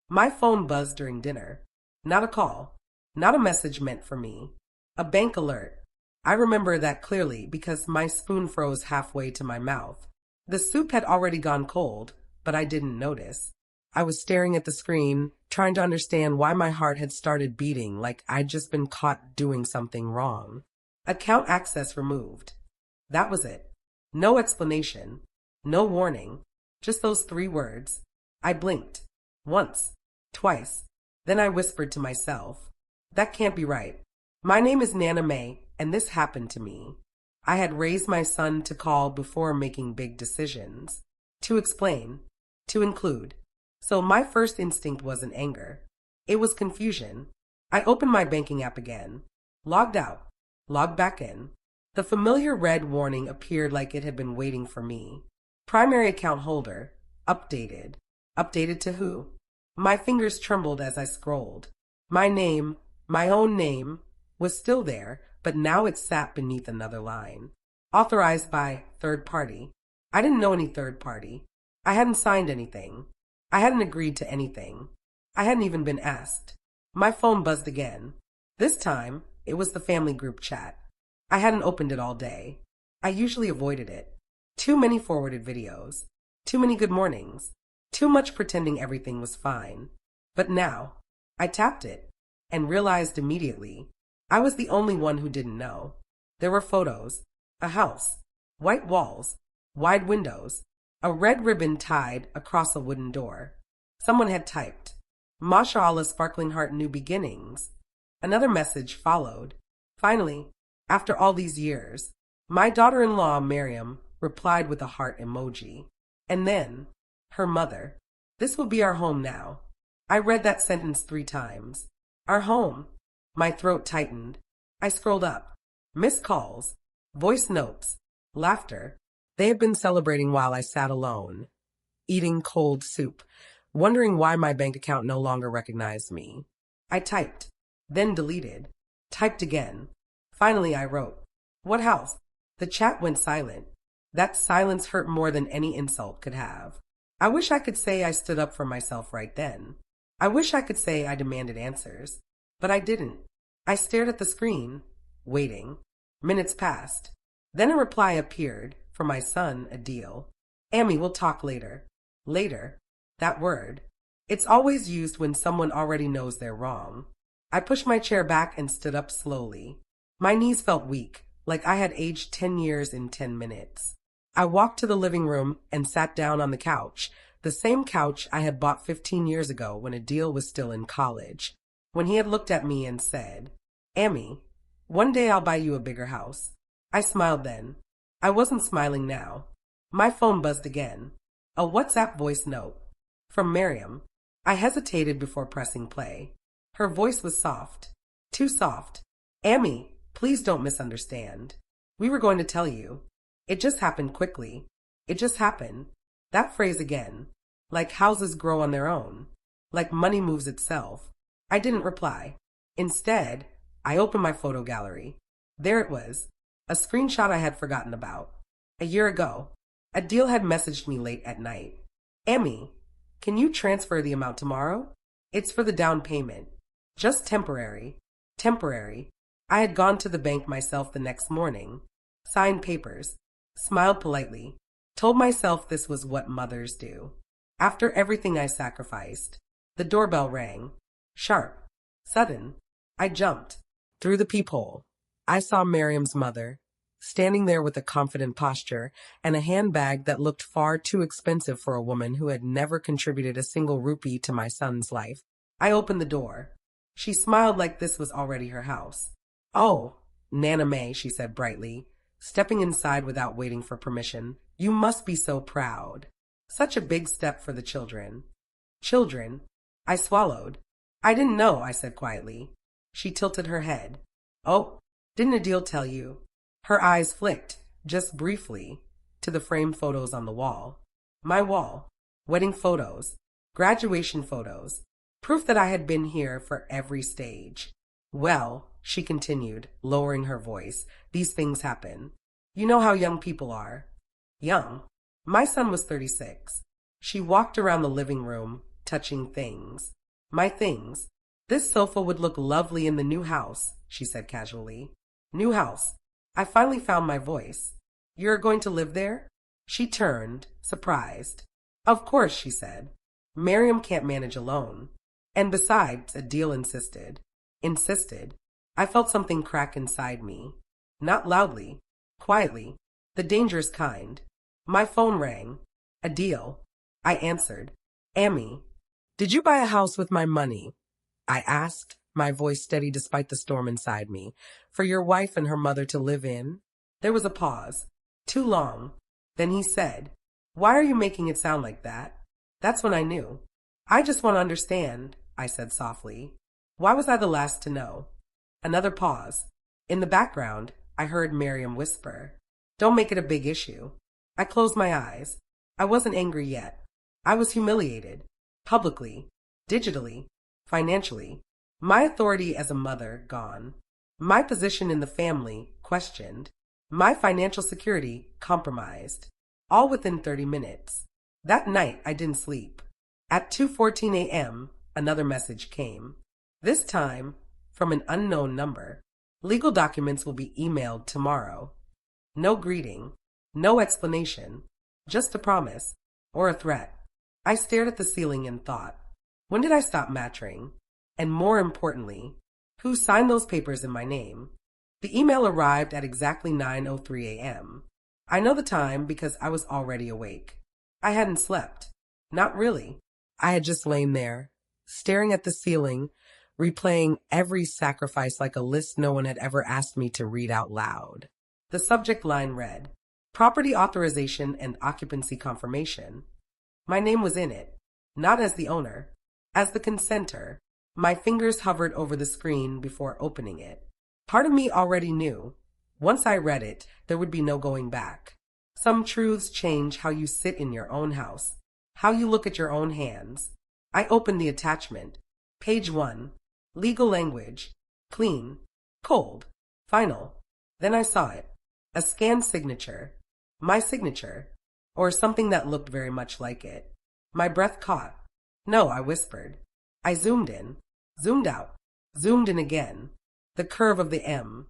My phone buzzed during dinner. Not a call. Not a message meant for me. A bank alert. I remember that clearly because my spoon froze halfway to my mouth. The soup had already gone cold, but I didn't notice. I was staring at the screen, trying to understand why my heart had started beating like I'd just been caught doing something wrong. Account access removed. That was it. No explanation. No warning. Just those 3 words. I blinked. Once. Twice. Then I whispered to myself, that can't be right. My name is Nana May, and this happened to me. I had raised my son to call before making big decisions. To explain. To include. So my first instinct wasn't anger. It was confusion. I opened my banking app again. Logged out. Logged back in. The familiar red warning appeared like it had been waiting for me. Primary account holder. Updated. Updated to who? My fingers trembled as I scrolled. My name, my own name, was still there, but now it sat beneath another line. Authorized by third party. I didn't know any third party. I hadn't signed anything. I hadn't agreed to anything. I hadn't even been asked. My phone buzzed again. This time, it was the family group chat. I hadn't opened it all day. I usually avoided it. Too many forwarded videos. Too many good mornings. Too much pretending everything was fine. But now, I tapped it and realized immediately I was the only one who didn't know. There were photos, a house, white walls, wide windows, a red ribbon tied across a wooden door. Someone had typed, "Mashallah, sparkling heart, new beginnings." Another message followed. Finally, after all these years, my daughter-in-law, Miriam, replied with a heart emoji. And then, her mother. "This will be our home now." I read that sentence 3 times. Our home. My throat tightened. I scrolled up. Missed calls. Voice notes. Laughter. They had been celebrating while I sat alone, eating cold soup, wondering why my bank account no longer recognized me. I typed, then deleted. Typed again. Finally, I wrote, "What house?" The chat went silent. That silence hurt more than any insult could have. I wish I could say I stood up for myself right then. I wish I could say I demanded answers. But I didn't. I stared at the screen, waiting. Minutes passed. Then a reply appeared, from my son, Adil. "Amy, we'll talk later." Later. That word. It's always used when someone already knows they're wrong. I pushed my chair back and stood up slowly. My knees felt weak, like I had aged 10 years in 10 minutes. I walked to the living room and sat down on the couch, the same couch I had bought 15 years ago when Adil was still in college, when he had looked at me and said, "Amy, one day I'll buy you a bigger house." I smiled then. I wasn't smiling now. My phone buzzed again. A WhatsApp voice note. From Miriam. I hesitated before pressing play. Her voice was soft. Too soft. "Amy, please don't misunderstand. We were going to tell you. It just happened quickly. It just happened." That phrase again. Like houses grow on their own. Like money moves itself. I didn't reply. Instead, I opened my photo gallery. There it was. A screenshot I had forgotten about. A year ago. Adil had messaged me late at night. "Amy, can you transfer the amount tomorrow? It's for the down payment. Just temporary." Temporary. I had gone to the bank myself the next morning. Signed papers. Smiled politely. Told myself this was what mothers do. After everything I sacrificed. The doorbell rang. Sharp. Sudden. I jumped. Through the peephole. I saw Miriam's mother, standing there with a confident posture and a handbag that looked far too expensive for a woman who had never contributed a single rupee to my son's life. I opened the door. She smiled like this was already her house. "Oh, Nana May," she said brightly, stepping inside without waiting for permission. "You must be so proud. Such a big step for the children." Children? I swallowed. "I didn't know," I said quietly. She tilted her head. "Oh, didn't Adil tell you?" Her eyes flicked, just briefly, to the framed photos on the wall. My wall. Wedding photos. Graduation photos. Proof that I had been here for every stage. "Well," she continued, lowering her voice, "these things happen. You know how young people are." Young. My son was 36. She walked around the living room, touching things. My things. This sofa would look lovely in the new house, she said casually. New house. I finally found my voice. You're going to live there? She turned, surprised. Of course, she said. Miriam can't manage alone. And besides, Adil insisted. Insisted. I felt something crack inside me. Not loudly. Quietly. The dangerous kind. My phone rang. Adil. I answered. Amy. Did you buy a house with my money? I asked, my voice steady despite the storm inside me. For your wife and her mother to live in? There was a pause. Too long. Then he said, Why are you making it sound like that? That's when I knew. I just want to understand, I said softly. Why was I the last to know? Another pause. In the background, I heard Miriam whisper, Don't make it a big issue. I closed my eyes. I wasn't angry yet. I was humiliated. Publicly. Digitally. Financially. My authority as a mother gone. My position in the family questioned. My financial security compromised. All within 30 minutes. That night, I didn't sleep. At 2:14 a.m., another message came. This time, from an unknown number. Legal documents will be emailed tomorrow. No greeting. No explanation. Just a promise. Or a threat. I stared at the ceiling and thought, when did I stop mattering? And more importantly, who signed those papers in my name? The email arrived at exactly 9:03 a.m. I know the time because I was already awake. I hadn't slept. Not really. I had just lain there, staring at the ceiling, replaying every sacrifice like a list no one had ever asked me to read out loud. The subject line read, Property Authorization and Occupancy Confirmation. My name was in it, not as the owner, as the consenter. My fingers hovered over the screen before opening it. Part of me already knew. Once I read it, there would be no going back. Some truths change how you sit in your own house, how you look at your own hands. I opened the attachment. Page 1. Legal language. Clean. Cold. Final. Then I saw it. A scanned signature. My signature. Or something that looked very much like it. My breath caught. No, I whispered. I zoomed in. Zoomed out. Zoomed in again. The curve of the M.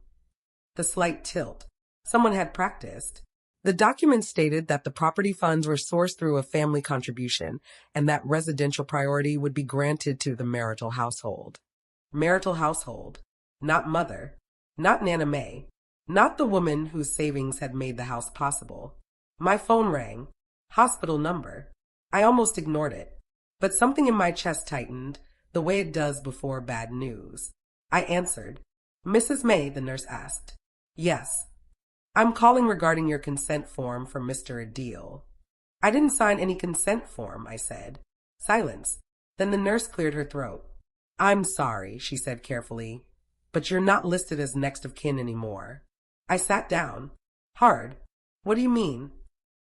The slight tilt. Someone had practiced. The document stated that the property funds were sourced through a family contribution and that residential priority would be granted to the marital household. Marital household. Not mother. Not Nana May. Not the woman whose savings had made the house possible. My phone rang. Hospital number. I almost ignored it. But something in my chest tightened, the way it does before bad news. I answered. Mrs. May, the nurse asked. Yes. I'm calling regarding your consent form for Mr. Adil. I didn't sign any consent form, I said. Silence. Then the nurse cleared her throat. I'm sorry, she said carefully, but you're not listed as next of kin anymore. I sat down. Hard. What do you mean?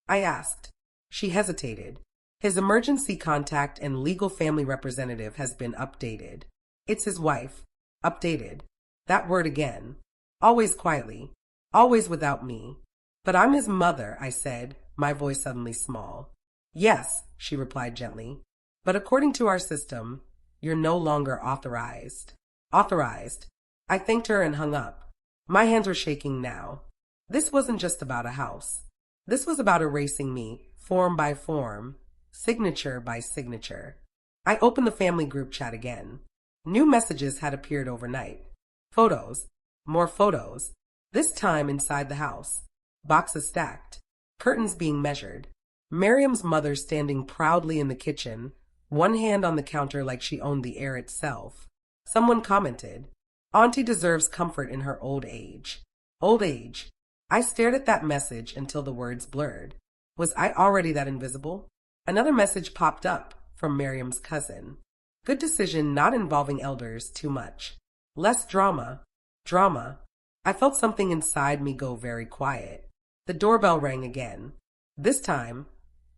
I asked. She hesitated. His emergency contact and legal family representative has been updated. It's his wife. Updated. That word again. Always quietly. Always without me. But I'm his mother, I said, my voice suddenly small. Yes, she replied gently. But according to our system, you're no longer authorized. Authorized. I thanked her and hung up. My hands were shaking now. This wasn't just about a house. This was about erasing me, form by form, signature by signature. I opened the family group chat again. New messages had appeared overnight. Photos. More photos. This time inside the house. Boxes stacked. Curtains being measured. Miriam's mother standing proudly in the kitchen, one hand on the counter like she owned the air itself. Someone commented, Auntie deserves comfort in her old age. Old age. I stared at that message until the words blurred. Was I already that invisible? Another message popped up from Miriam's cousin. Good decision not involving elders too much. Less drama. Drama. I felt something inside me go very quiet. The doorbell rang again. This time,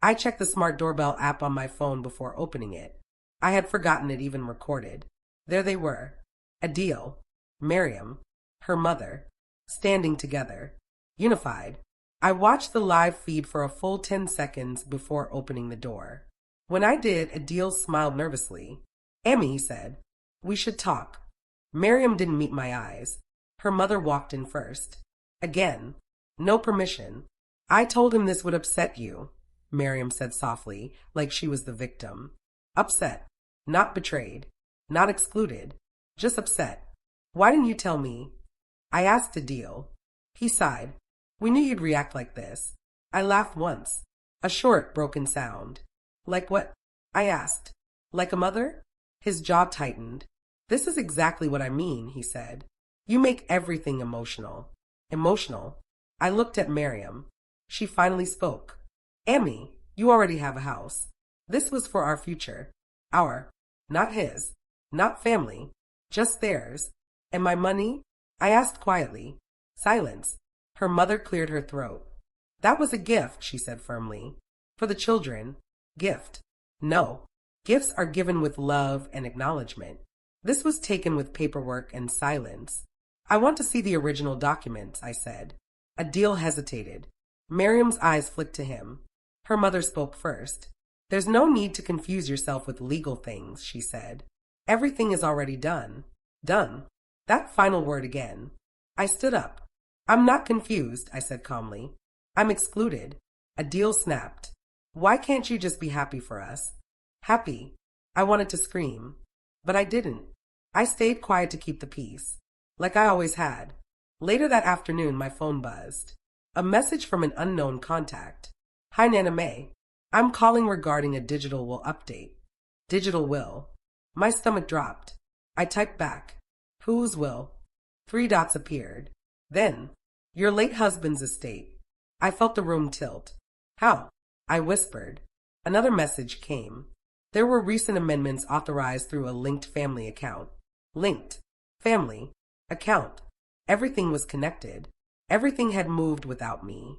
I checked the smart doorbell app on my phone before opening it. I had forgotten it even recorded. There they were. Adil, Miriam, her mother, standing together, unified. I watched the live feed for a full 10 seconds before opening the door. When I did, Adil smiled nervously. Emmy, he said, we should talk. Miriam didn't meet my eyes. Her mother walked in first. Again, no permission. I told him this would upset you, Miriam said softly, like she was the victim. Upset, not betrayed, not excluded, just upset. Why didn't you tell me? I asked Adil. He sighed. We knew you'd react like this. I laughed once. A short, broken sound. Like what? I asked. Like a mother? His jaw tightened. This is exactly what I mean, he said. You make everything emotional. Emotional? I looked at Miriam. She finally spoke. Emmy, you already have a house. This was for our future. Our, not his, not family, just theirs. And my money? I asked quietly. Silence. Her mother cleared her throat. That was a gift, she said firmly. For the children. Gift. No. Gifts are given with love and acknowledgement. This was taken with paperwork and silence. I want to see the original documents, I said. Adil hesitated. Miriam's eyes flicked to him. Her mother spoke first. There's no need to confuse yourself with legal things, she said. Everything is already done. Done. That final word again. I stood up. I'm not confused, I said calmly. I'm excluded. Adil snapped. Why can't you just be happy for us? Happy. I wanted to scream. But I didn't. I stayed quiet to keep the peace. Like I always had. Later that afternoon, my phone buzzed. A message from an unknown contact. Hi, Nana May. I'm calling regarding a digital will update. Digital will. My stomach dropped. I typed back. Whose will? 3 dots appeared. Then, your late husband's estate. I felt the room tilt. How? I whispered. Another message came. There were recent amendments authorized through a linked family account. Linked. Family. Account. Everything was connected. Everything had moved without me.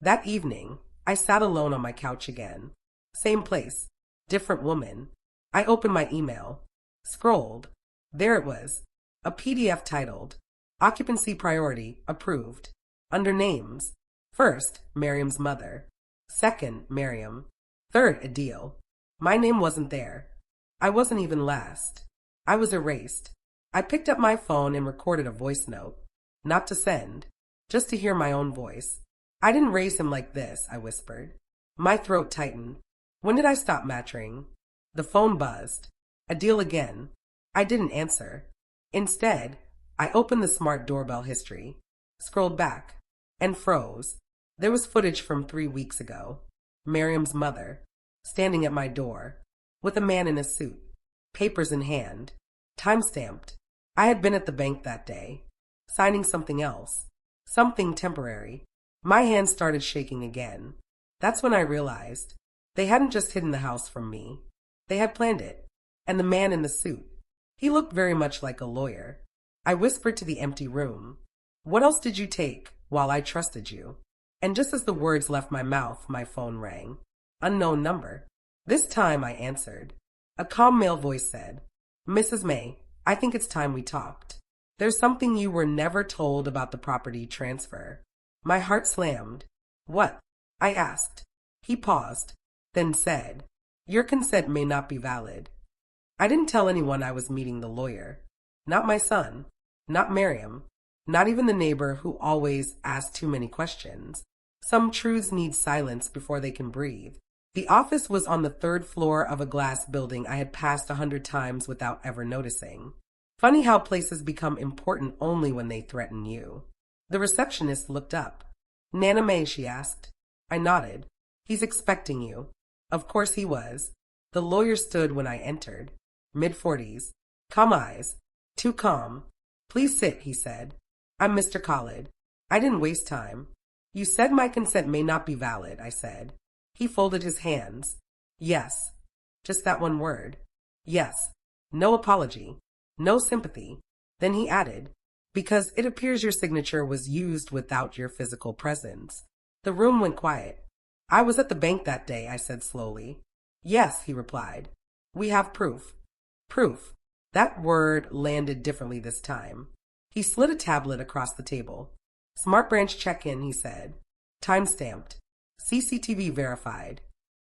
That evening, I sat alone on my couch again. Same place. Different woman. I opened my email. Scrolled. There it was. A PDF titled, Occupancy Priority Approved. Under names. First, Miriam's mother. Second, Miriam. Third, Adil. My name wasn't there. I wasn't even last. I was erased. I picked up my phone and recorded a voice note. Not to send. Just to hear my own voice. I didn't raise him like this, I whispered. My throat tightened. When did I stop mattering? The phone buzzed. Adil again. I didn't answer. Instead, I opened the smart doorbell history, scrolled back, and froze. There was footage from 3 weeks ago. Miriam's mother, standing at my door, with a man in a suit, papers in hand, time-stamped. I had been at the bank that day, signing something else, something temporary. My hand started shaking again. That's when I realized they hadn't just hidden the house from me. They had planned it. And the man in the suit, he looked very much like a lawyer. I whispered to the empty room, What else did you take while I trusted you? And just as the words left my mouth, my phone rang. Unknown number. This time I answered. A calm male voice said, Mrs. May, I think it's time we talked. There's something you were never told about the property transfer. My heart slammed. What? I asked. He paused, then said, Your consent may not be valid. I didn't tell anyone I was meeting the lawyer. Not my son. Not Miriam. Not even the neighbor who always asked too many questions. Some truths need silence before they can breathe. The office was on the 3rd floor of a glass building I had passed 100 times without ever noticing. Funny how places become important only when they threaten you. The receptionist looked up. Nana May, she asked. I nodded. He's expecting you. Of course he was. The lawyer stood when I entered. Mid-40s. Calm eyes. Too calm. Please sit, he said. I'm Mr. Khalid. I didn't waste time. You said my consent may not be valid, I said. He folded his hands. Yes. Just that one word. Yes. No apology. No sympathy. Then he added, Because it appears your signature was used without your physical presence. The room went quiet. I was at the bank that day, I said slowly. Yes, he replied. We have proof. Proof. That word landed differently this time. He slid a tablet across the table. Smart branch check-in, he said. Time-stamped. CCTV verified.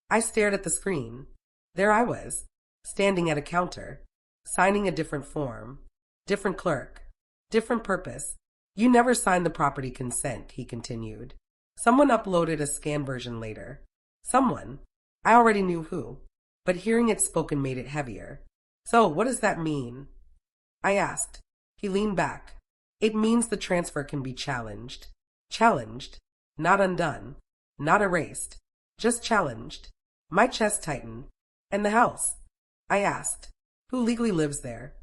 I stared at the screen. There I was, standing at a counter, signing a different form, different clerk, different purpose. You never signed the property consent, he continued. Someone uploaded a scanned version later. Someone. I already knew who, but hearing it spoken made it heavier. So, what does that mean? I asked. He leaned back. It means the transfer can be challenged. Challenged. Not undone. Not erased. Just challenged. My chest tightened. And the house? I asked. Who legally lives there?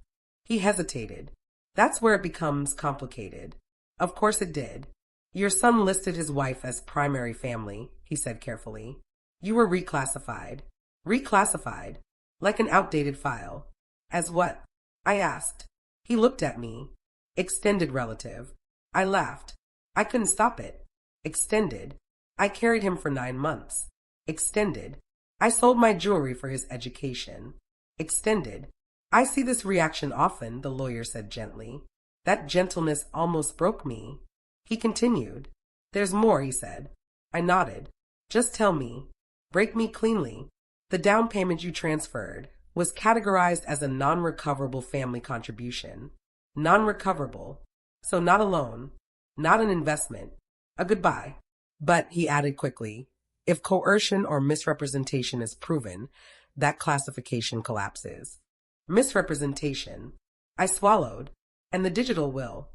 He hesitated. That's where it becomes complicated. Of course it did. Your son listed his wife as primary family, he said carefully. You were reclassified. Reclassified? Like an outdated file. As what? I asked. He looked at me. Extended relative. I laughed. I couldn't stop it. Extended. I carried him for 9 months. Extended. I sold my jewelry for his education. Extended. I see this reaction often, the lawyer said gently. That gentleness almost broke me. He continued. There's more, he said. I nodded. Just tell me. Break me cleanly. The down payment you transferred was categorized as a non-recoverable family contribution. Non-recoverable. So not a loan, not an investment, a goodbye. But, he added quickly, if coercion or misrepresentation is proven, that classification collapses. Misrepresentation. I swallowed. And the digital will.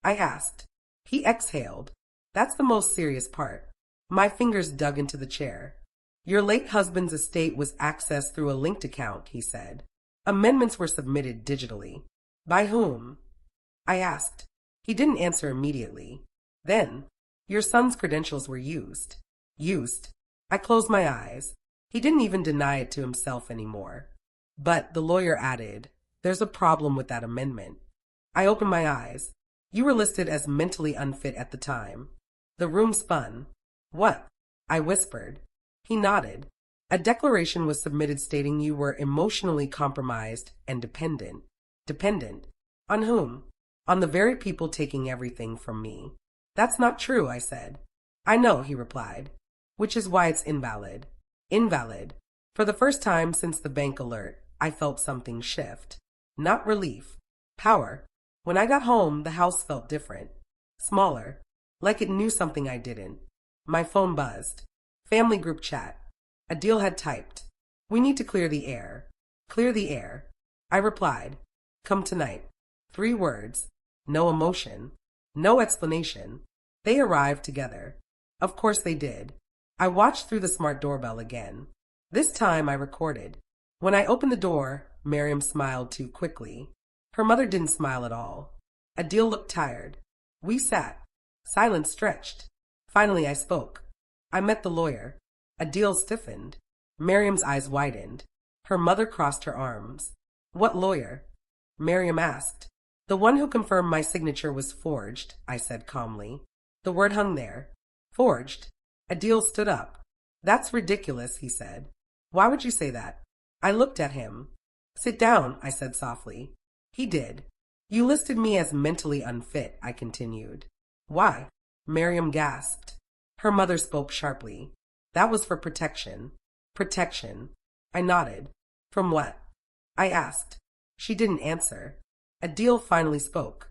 I asked. He exhaled. That's the most serious part. My fingers dug into the chair. Your late husband's estate was accessed through a linked account, he said. Amendments were submitted digitally. By whom? I asked. He didn't answer immediately. Then, your son's credentials were used. Used. I closed my eyes. He didn't even deny it to himself anymore. But the lawyer added, there's a problem with that amendment. I opened my eyes. You were listed as mentally unfit at the time. The room spun. What? I whispered. He nodded. A declaration was submitted stating you were emotionally compromised and dependent. Dependent? On whom? On the very people taking everything from me. That's not true, I said. I know, he replied. Which is why it's invalid. Invalid. For the first time since the bank alert, I felt something shift. Not relief. Power. When I got home, the house felt different. Smaller. Like it knew something I didn't. My phone buzzed. Family group chat. Adil had typed. We need to clear the air. Clear the air. I replied. Come tonight. 3 words. No emotion. No explanation. They arrived together. Of course they did. I watched through the smart doorbell again. This time I recorded. When I opened the door, Miriam smiled too quickly. Her mother didn't smile at all. Adil looked tired. We sat. Silence stretched. Finally I spoke. I met the lawyer. Adil stiffened. Miriam's eyes widened. Her mother crossed her arms. What lawyer? Miriam asked. The one who confirmed my signature was forged, I said calmly. The word hung there. Forged. Adil stood up. That's ridiculous, he said. Why would you say that? I looked at him. Sit down, I said softly. He did. You listed me as mentally unfit, I continued. Why? Miriam gasped. Her mother spoke sharply. That was for protection. Protection. I nodded. From what? I asked. She didn't answer. Adil finally spoke.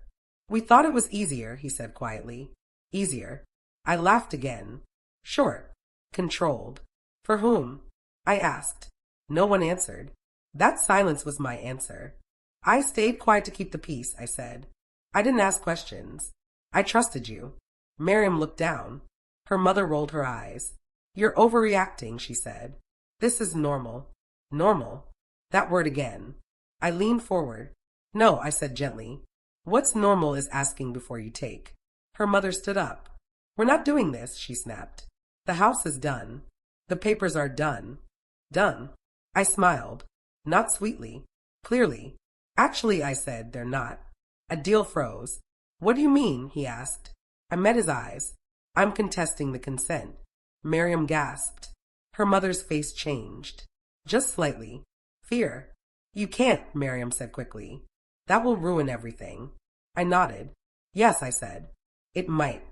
We thought it was easier, he said quietly. Easier. I laughed again. Short. Controlled. For whom? I asked. No one answered. That silence was my answer. I stayed quiet to keep the peace, I said. I didn't ask questions. I trusted you. Miriam looked down. Her mother rolled her eyes. You're overreacting, she said. This is normal. Normal. That word again. I leaned forward. No, I said gently. What's normal is asking before you take. Her mother stood up. We're not doing this, she snapped. The house is done. The papers are done. Done. I smiled. Not sweetly. Clearly. Actually, I said, they're not. Adil froze. What do you mean? He asked. I met his eyes. I'm contesting the consent. Miriam gasped. Her mother's face changed. Just slightly. Fear. You can't, Miriam said quickly. That will ruin everything. I nodded. Yes, I said. It might.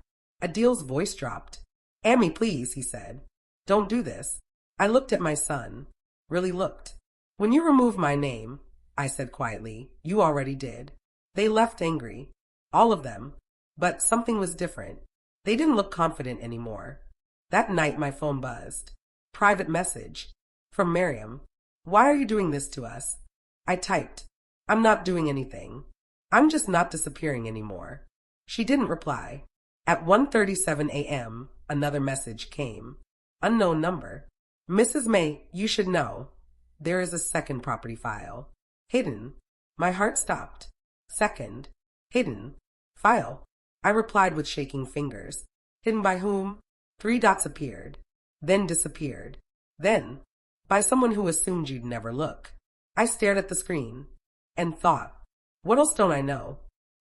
Adil's voice dropped. Amy, please, he said. Don't do this. I looked at my son. Really looked. When you remove my name, I said quietly, you already did. They left angry. All of them. But something was different. They didn't look confident anymore. That night my phone buzzed. Private message. From Miriam. Why are you doing this to us? I typed. I'm not doing anything. I'm just not disappearing anymore. She didn't reply. At 1:37 a.m., another message came. Unknown number. Mrs. May, you should know. There is a second property file. Hidden. My heart stopped. Second. Hidden. File. I replied with shaking fingers. Hidden by whom? 3 dots appeared. Then disappeared. Then, by someone who assumed you'd never look. I stared at the screen and thought, what else don't I know?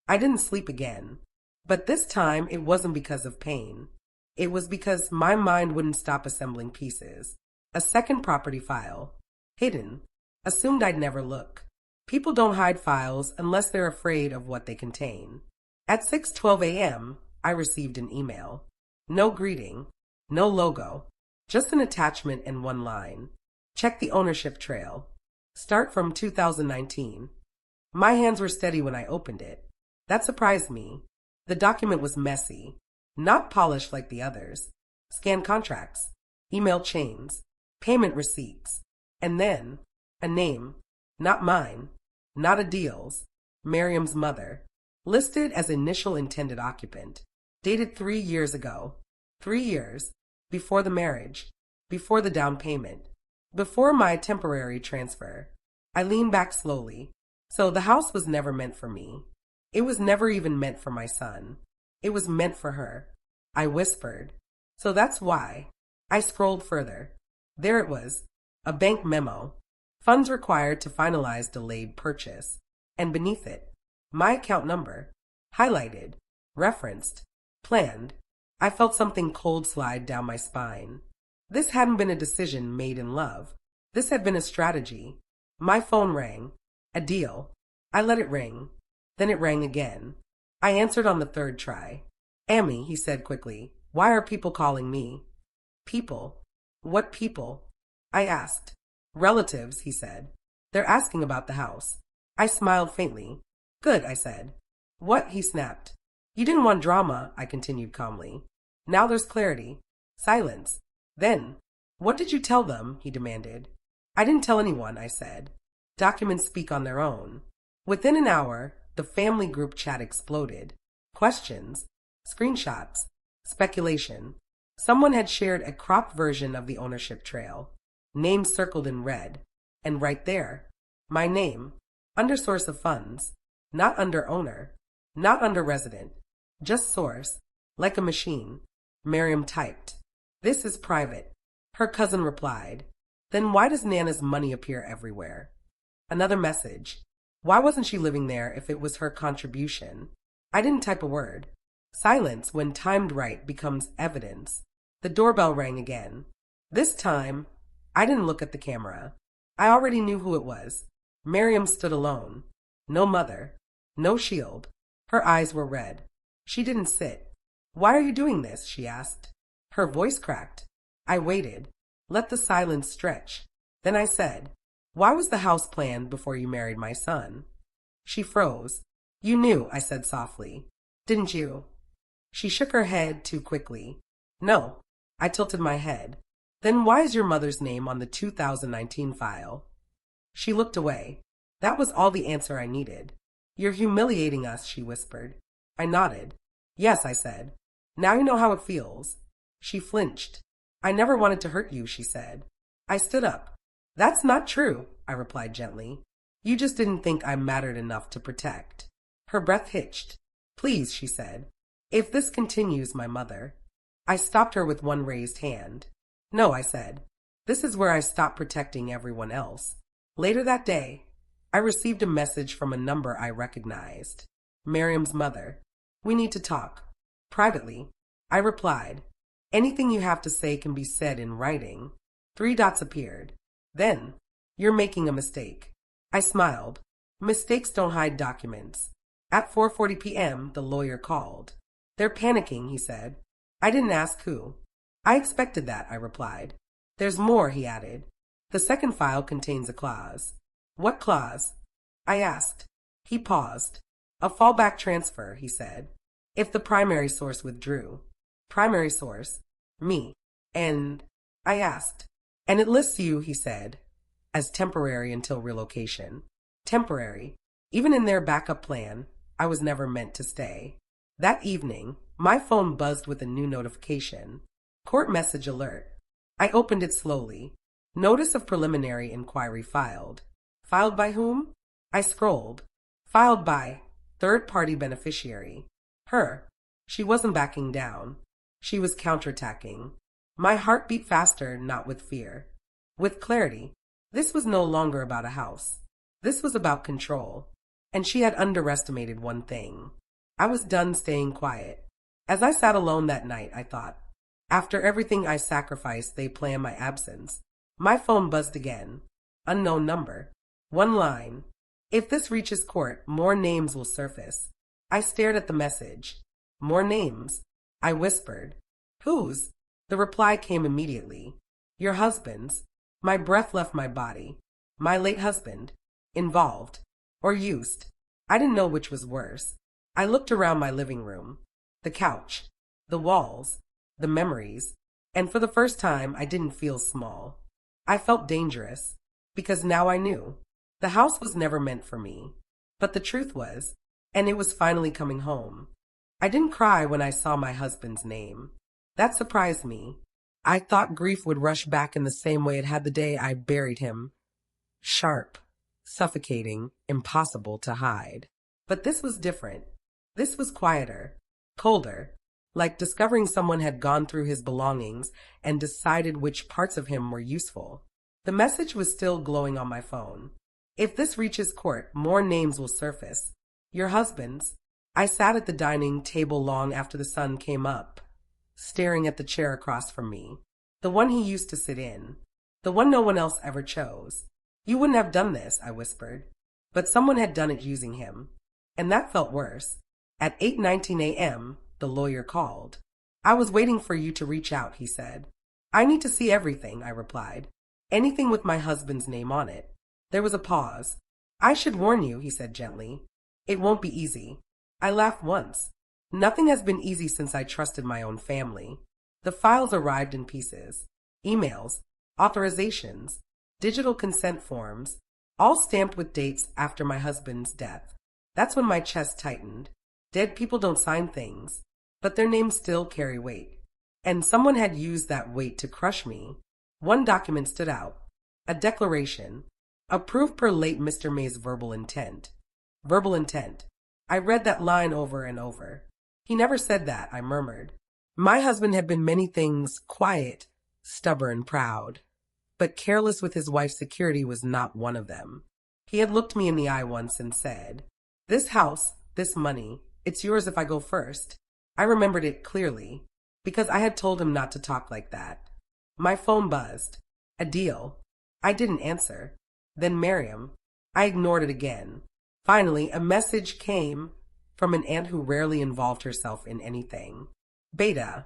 I didn't sleep again. But this time it wasn't because of pain. It was because my mind wouldn't stop assembling pieces. A second property file. Hidden. Assumed I'd never look. People don't hide files unless they're afraid of what they contain. At 6:12 a.m., I received an email. No greeting. No logo. Just an attachment and one line. Check the ownership trail. Start from 2019. My hands were steady when I opened it. That surprised me. The document was messy. Not polished like the others. Scanned contracts. Email chains. Payment receipts. And then, a name. Not mine. Not Adil's. Miriam's mother. Listed as initial intended occupant. Dated 3 years ago. 3 years. Before the marriage. Before the down payment. Before my temporary transfer. I leaned back slowly. So the house was never meant for me. It was never even meant for my son. It was meant for her. I whispered. So that's why. I scrolled further. There it was. A bank memo. Funds required to finalize delayed purchase. And beneath it, my account number. Highlighted. Referenced. Planned. I felt something cold slide down my spine. This hadn't been a decision made in love. This had been a strategy. My phone rang. A deal. I let it ring. Then it rang again. I answered on the third try. Amy, he said quickly, why are people calling me? People? What people? I asked. Relatives, he said. They're asking about the house. I smiled faintly. Good, I said. What? He snapped. You didn't want drama, I continued calmly. Now there's clarity. Silence. Then, what did you tell them? He demanded. I didn't tell anyone, I said. Documents speak on their own. Within an hour, the family group chat exploded. Questions, screenshots, speculation. Someone had shared a cropped version of the ownership trail. Name circled in red. And right there, my name, under source of funds. Not under owner. Not under resident. Just source. Like a machine. Miriam typed. This is private. Her cousin replied. Then why does Nana's money appear everywhere? Another message. Why wasn't she living there if it was her contribution? I didn't type a word. Silence, when timed right, becomes evidence. The doorbell rang again. This time, I didn't look at the camera. I already knew who it was. Miriam stood alone. No mother. No shield. Her eyes were red. She didn't sit. Why are you doing this? She asked. Her voice cracked. I waited. Let the silence stretch. Then I said, why was the house planned before you married my son? She froze. You knew, I said softly. Didn't you? She shook her head too quickly. No. I tilted my head. Then why is your mother's name on the 2019 file? She looked away. That was all the answer I needed. You're humiliating us, she whispered. I nodded. Yes, I said. Now you know how it feels. She flinched. I never wanted to hurt you, she said. I stood up. That's not true, I replied gently. You just didn't think I mattered enough to protect. Her breath hitched. Please, she said. If this continues, my mother. I stopped her with one raised hand. No, I said. This is where I stop protecting everyone else. Later that day, I received a message from a number I recognized. Miriam's mother. We need to talk. Privately. I replied. Anything you have to say can be said in writing. 3 dots appeared. Then, you're making a mistake. I smiled. Mistakes don't hide documents. At 4:40 p.m., the lawyer called. They're panicking, he said. I didn't ask who. I expected that, I replied. There's more, he added. The second file contains a clause. What clause? I asked. He paused. A fallback transfer, he said. If the primary source withdrew. Primary source? Me. And I asked. And it lists you, he said, as temporary until relocation. Temporary. Even in their backup plan, I was never meant to stay. That evening, my phone buzzed with a new notification. Court message alert. I opened it slowly. Notice of preliminary inquiry filed. Filed by whom? I scrolled. Filed by third-party beneficiary. Her. She wasn't backing down. She was counterattacking. My heart beat faster, not with fear. With clarity. This was no longer about a house. This was about control. And she had underestimated one thing. I was done staying quiet. As I sat alone that night, I thought, after everything I sacrificed, they plan my absence. My phone buzzed again. Unknown number. One line. If this reaches court, more names will surface. I stared at the message. More names. I whispered. Whose? The reply came immediately. Your husband's. My breath left my body. My late husband. Involved. Or used. I didn't know which was worse. I looked around my living room. The couch. The walls. The memories. And for the first time, I didn't feel small. I felt dangerous. Because now I knew. The house was never meant for me. But the truth was, and it was finally coming home. I didn't cry when I saw my husband's name. That surprised me. I thought grief would rush back in the same way it had the day I buried him. Sharp, suffocating, impossible to hide. But this was different. This was quieter, colder, like discovering someone had gone through his belongings and decided which parts of him were useful. The message was still glowing on my phone. If this reaches court, more names will surface. Your husband's. I sat at the dining table long after the sun came up, staring at the chair across from me. The one he used to sit in. The one no one else ever chose. You wouldn't have done this, I whispered. But someone had done it using him. And that felt worse. At 8:19 a.m., the lawyer called. I was waiting for you to reach out, he said. I need to see everything, I replied. Anything with my husband's name on it. There was a pause. I should warn you, he said gently. It won't be easy. I laughed once. Nothing has been easy since I trusted my own family. The files arrived in pieces. Emails, authorizations, digital consent forms, all stamped with dates after my husband's death. That's when my chest tightened. Dead people don't sign things, but their names still carry weight. And someone had used that weight to crush me. One document stood out. A declaration. Approved per late Mr. May's verbal intent. Verbal intent. I read that line over and over. He never said that, I murmured. My husband had been many things, quiet, stubborn, proud. But careless with his wife's security was not one of them. He had looked me in the eye once and said, This house, this money, it's yours if I go first. I remembered it clearly, because I had told him not to talk like that. My phone buzzed. A deal. I didn't answer. Then Miriam. I ignored it again. Finally, a message came from an aunt who rarely involved herself in anything. Beta,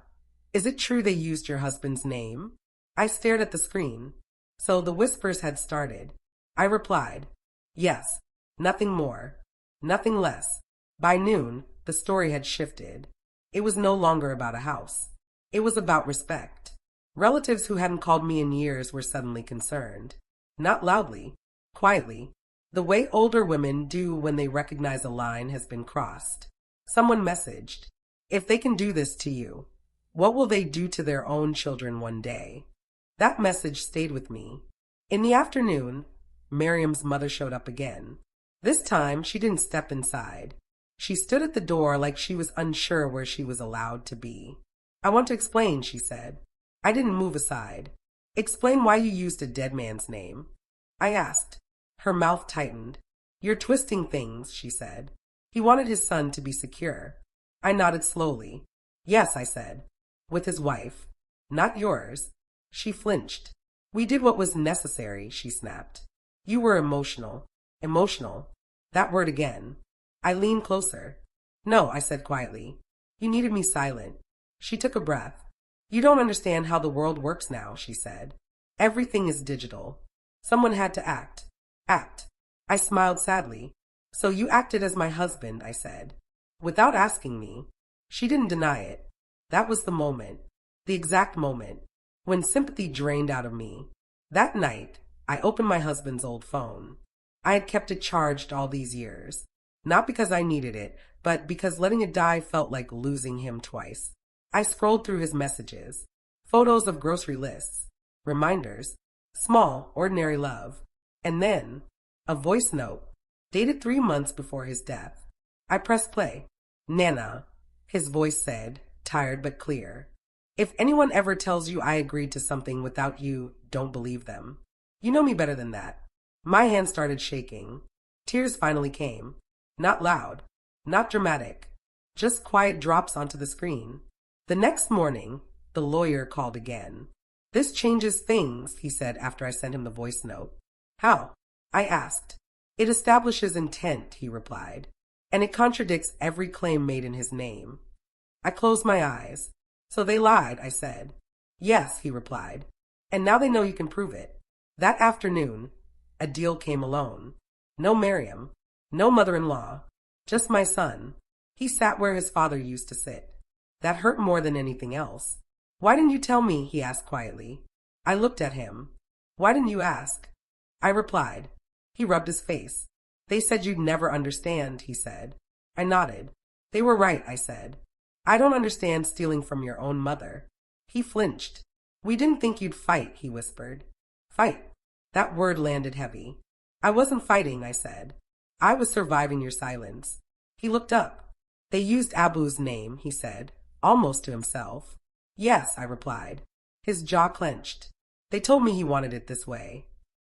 is it true they used your husband's name? I stared at the screen. So the whispers had started. I replied, yes, nothing more, nothing less. By noon, the story had shifted. It was no longer about a house. It was about respect. Relatives who hadn't called me in years were suddenly concerned. Not loudly, quietly, the way older women do when they recognize a line has been crossed. Someone messaged, if they can do this to you, what will they do to their own children one day? That message stayed with me. In the afternoon, Miriam's mother showed up again. This time, she didn't step inside. She stood at the door like she was unsure where she was allowed to be. I want to explain, she said. I didn't move aside. Explain why you used a dead man's name. I asked. Her mouth tightened. You're twisting things, she said. He wanted his son to be secure. I nodded slowly. Yes, I said. With his wife. Not yours. She flinched. We did what was necessary, she snapped. You were emotional. Emotional. That word again. I leaned closer. No, I said quietly. You needed me silent. She took a breath. You don't understand how the world works now, she said. Everything is digital. Someone had to act. Act. I smiled sadly. So you acted as my husband, I said. Without asking me. She didn't deny it. That was the moment. The exact moment. When sympathy drained out of me. That night, I opened my husband's old phone. I had kept it charged all these years. Not because I needed it, but because letting it die felt like losing him twice. I scrolled through his messages. Photos of grocery lists. Reminders. Small, ordinary love. And then, a voice note, dated 3 months before his death. I pressed play. Nana, his voice said, tired but clear. If anyone ever tells you I agreed to something without you, don't believe them. You know me better than that. My hand started shaking. Tears finally came. Not loud, not dramatic, just quiet drops onto the screen. The next morning, the lawyer called again. This changes things, he said after I sent him the voice note. How? I asked. It establishes intent, he replied, and it contradicts every claim made in his name. I closed my eyes. So they lied, I said. Yes, he replied, and now they know you can prove it. That afternoon, a deal came alone. No Miriam, no mother-in-law, just my son. He sat where his father used to sit. That hurt more than anything else. Why didn't you tell me? He asked quietly. I looked at him. Why didn't you ask? I replied. He rubbed his face. They said you'd never understand, he said. I nodded. They were right, I said. I don't understand stealing from your own mother. He flinched. We didn't think you'd fight, he whispered. Fight. That word landed heavy. I wasn't fighting, I said. I was surviving your silence. He looked up. They used Abu's name, he said, almost to himself. Yes, I replied. His jaw clenched. They told me he wanted it this way.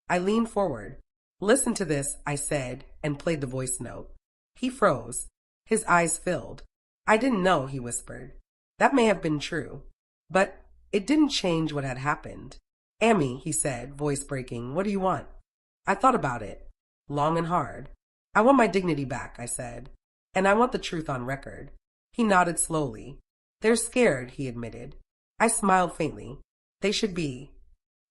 I leaned forward. Listen to this, I said, and played the voice note. He froze. His eyes filled. I didn't know, he whispered. That may have been true, but it didn't change what had happened. Amy, he said, voice breaking, what do you want? I thought about it, long and hard. I want my dignity back, I said, and I want the truth on record. He nodded slowly. They're scared, he admitted. I smiled faintly. They should be.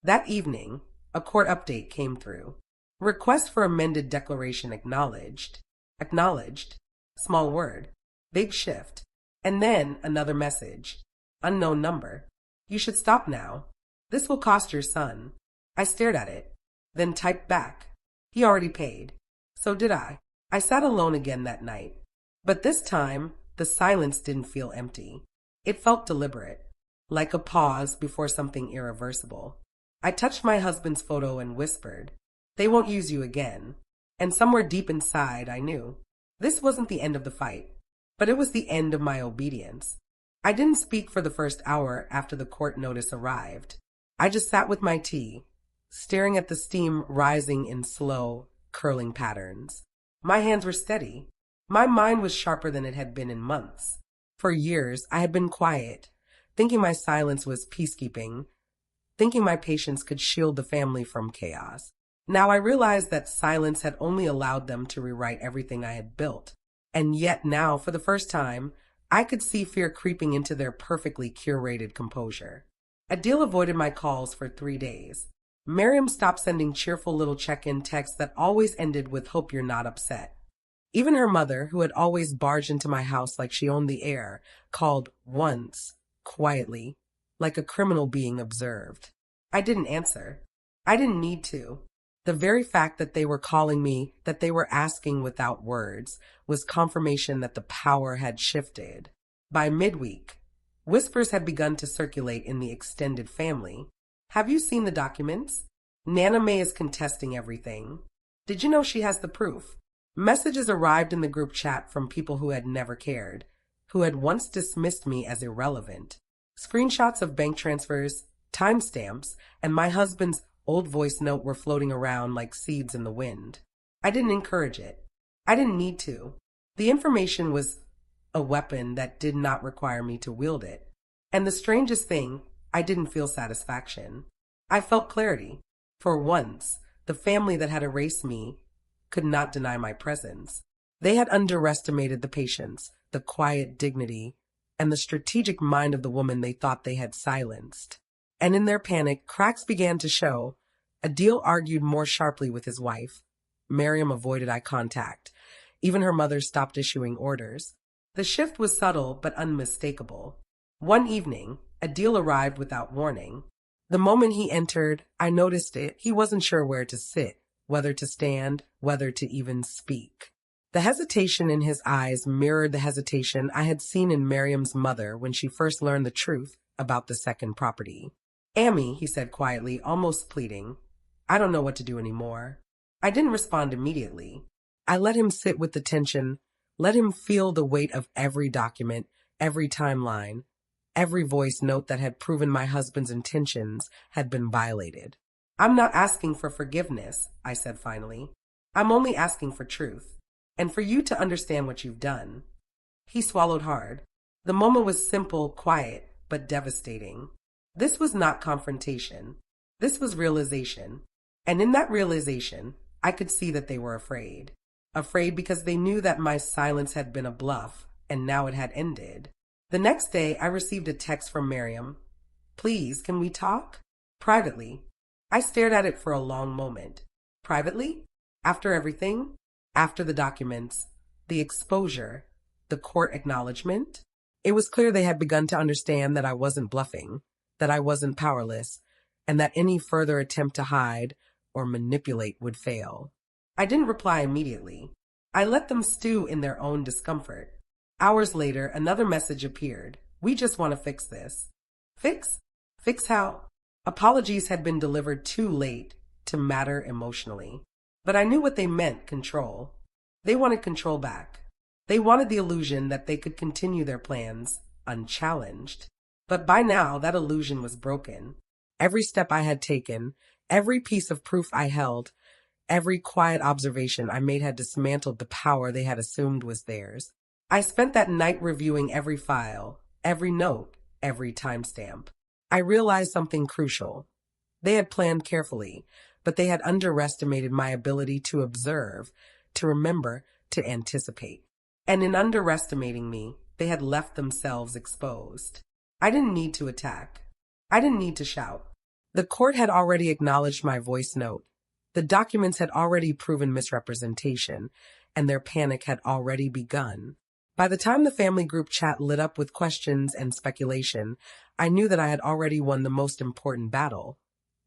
That evening, a court update came through. Request for amended declaration acknowledged. Acknowledged. Small word. Big shift. And then another message. Unknown number. You should stop now. This will cost your son. I stared at it, then typed back. He already paid. So did I. I sat alone again that night. But this time, the silence didn't feel empty. It felt deliberate, like a pause before something irreversible. I touched my husband's photo and whispered, they won't use you again. And somewhere deep inside, I knew. This wasn't the end of the fight, but it was the end of my obedience. I didn't speak for the first hour after the court notice arrived. I just sat with my tea, staring at the steam rising in slow, curling patterns. My hands were steady. My mind was sharper than it had been in months. For years, I had been quiet, thinking my silence was peacekeeping, thinking my patience could shield the family from chaos. Now I realized that silence had only allowed them to rewrite everything I had built. And yet now, for the first time, I could see fear creeping into their perfectly curated composure. Adil avoided my calls for 3 days. Miriam stopped sending cheerful little check-in texts that always ended with "hope you're not upset." Even her mother, who had always barged into my house like she owned the air, called once, quietly, like a criminal being observed. I didn't answer. I didn't need to. The very fact that they were calling me, that they were asking without words, was confirmation that the power had shifted. By midweek, whispers had begun to circulate in the extended family. Have you seen the documents? Nana May is contesting everything. Did you know she has the proof? Messages arrived in the group chat from people who had never cared, who had once dismissed me as irrelevant. Screenshots of bank transfers, timestamps, and my husband's old voice note were floating around like seeds in the wind. I didn't encourage it. I didn't need to. The information was a weapon that did not require me to wield it. And the strangest thing, I didn't feel satisfaction. I felt clarity. For once, the family that had erased me could not deny my presence. They had underestimated the patience, the quiet dignity, and the strategic mind of the woman they thought they had silenced. And in their panic, cracks began to show. Adil argued more sharply with his wife. Miriam avoided eye contact. Even her mother stopped issuing orders. The shift was subtle but unmistakable. One evening, Adil arrived without warning. The moment he entered, I noticed it. He wasn't sure where to sit, whether to stand, whether to even speak. The hesitation in his eyes mirrored the hesitation I had seen in Miriam's mother when she first learned the truth about the second property. Amy, he said quietly, almost pleading, I don't know what to do anymore. I didn't respond immediately. I let him sit with the tension, let him feel the weight of every document, every timeline, every voice note that had proven my husband's intentions had been violated. I'm not asking for forgiveness, I said finally. I'm only asking for truth, and for you to understand what you've done. He swallowed hard. The moment was simple, quiet, but devastating. This was not confrontation. This was realization. And in that realization, I could see that they were afraid. Afraid because they knew that my silence had been a bluff, and now it had ended. The next day, I received a text from Miriam. Please, can we talk? Privately. I stared at it for a long moment. Privately? After everything? After the documents, the exposure, the court acknowledgement? It was clear they had begun to understand that I wasn't bluffing, that I wasn't powerless, and that any further attempt to hide or manipulate would fail. I didn't reply immediately. I let them stew in their own discomfort. Hours later, another message appeared. We just want to fix this. Fix? Fix how? Apologies had been delivered too late to matter emotionally. But I knew what they meant, control. They wanted control back. They wanted the illusion that they could continue their plans unchallenged. But by now, that illusion was broken. Every step I had taken, every piece of proof I held, every quiet observation I made had dismantled the power they had assumed was theirs. I spent that night reviewing every file, every note, every timestamp. I realized something crucial. They had planned carefully, but they had underestimated my ability to observe, to remember, to anticipate. And in underestimating me, they had left themselves exposed. I didn't need to attack. I didn't need to shout. The court had already acknowledged my voice note. The documents had already proven misrepresentation, and their panic had already begun. By the time the family group chat lit up with questions and speculation, I knew that I had already won the most important battle.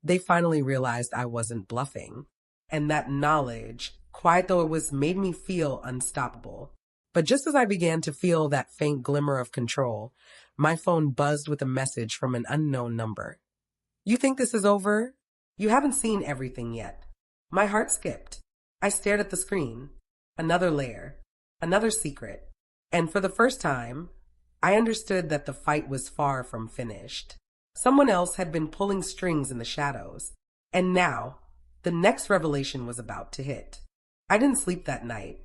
They finally realized I wasn't bluffing. And that knowledge, quiet though it was, made me feel unstoppable. But just as I began to feel that faint glimmer of control, my phone buzzed with a message from an unknown number. You think this is over? You haven't seen everything yet. My heart skipped. I stared at the screen. Another layer. Another secret. And for the first time, I understood that the fight was far from finished. Someone else had been pulling strings in the shadows. And now, the next revelation was about to hit. I didn't sleep that night.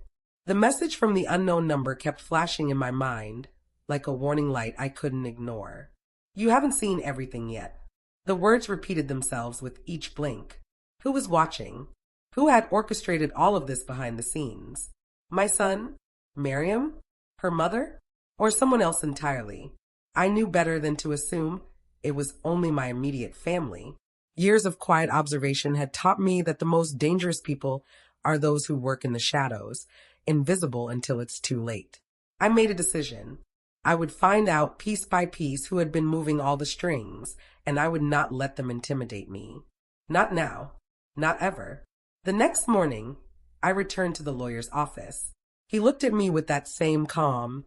The message from the unknown number kept flashing in my mind, like a warning light I couldn't ignore. You haven't seen everything yet. The words repeated themselves with each blink. Who was watching? Who had orchestrated all of this behind the scenes? My son? Miriam? Her mother? Or someone else entirely? I knew better than to assume it was only my immediate family. Years of quiet observation had taught me that the most dangerous people are those who work in the shadows, invisible until it's too late. I made a decision. I would find out piece by piece who had been moving all the strings, and I would not let them intimidate me. Not now. Not ever. The next morning, I returned to the lawyer's office. He looked at me with that same calm,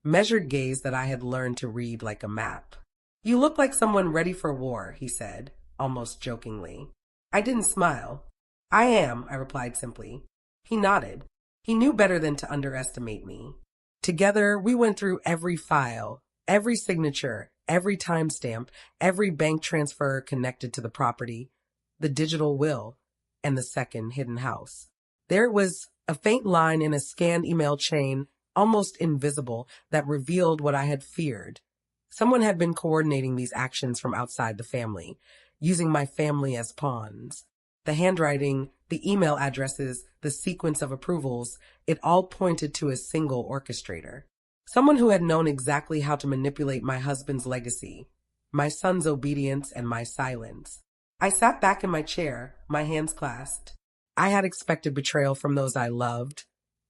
measured gaze that I had learned to read like a map. You look like someone ready for war, he said, almost jokingly. I didn't smile. I am, I replied simply. He nodded. He knew better than to underestimate me. Together, we went through every file, every signature, every timestamp, every bank transfer connected to the property, the digital will, and the second hidden house. There was a faint line in a scanned email chain, almost invisible, that revealed what I had feared. Someone had been coordinating these actions from outside the family, using my family as pawns. The handwriting, the email addresses, the sequence of approvals, it all pointed to a single orchestrator. Someone who had known exactly how to manipulate my husband's legacy, my son's obedience, and my silence. I sat back in my chair, my hands clasped. I had expected betrayal from those I loved.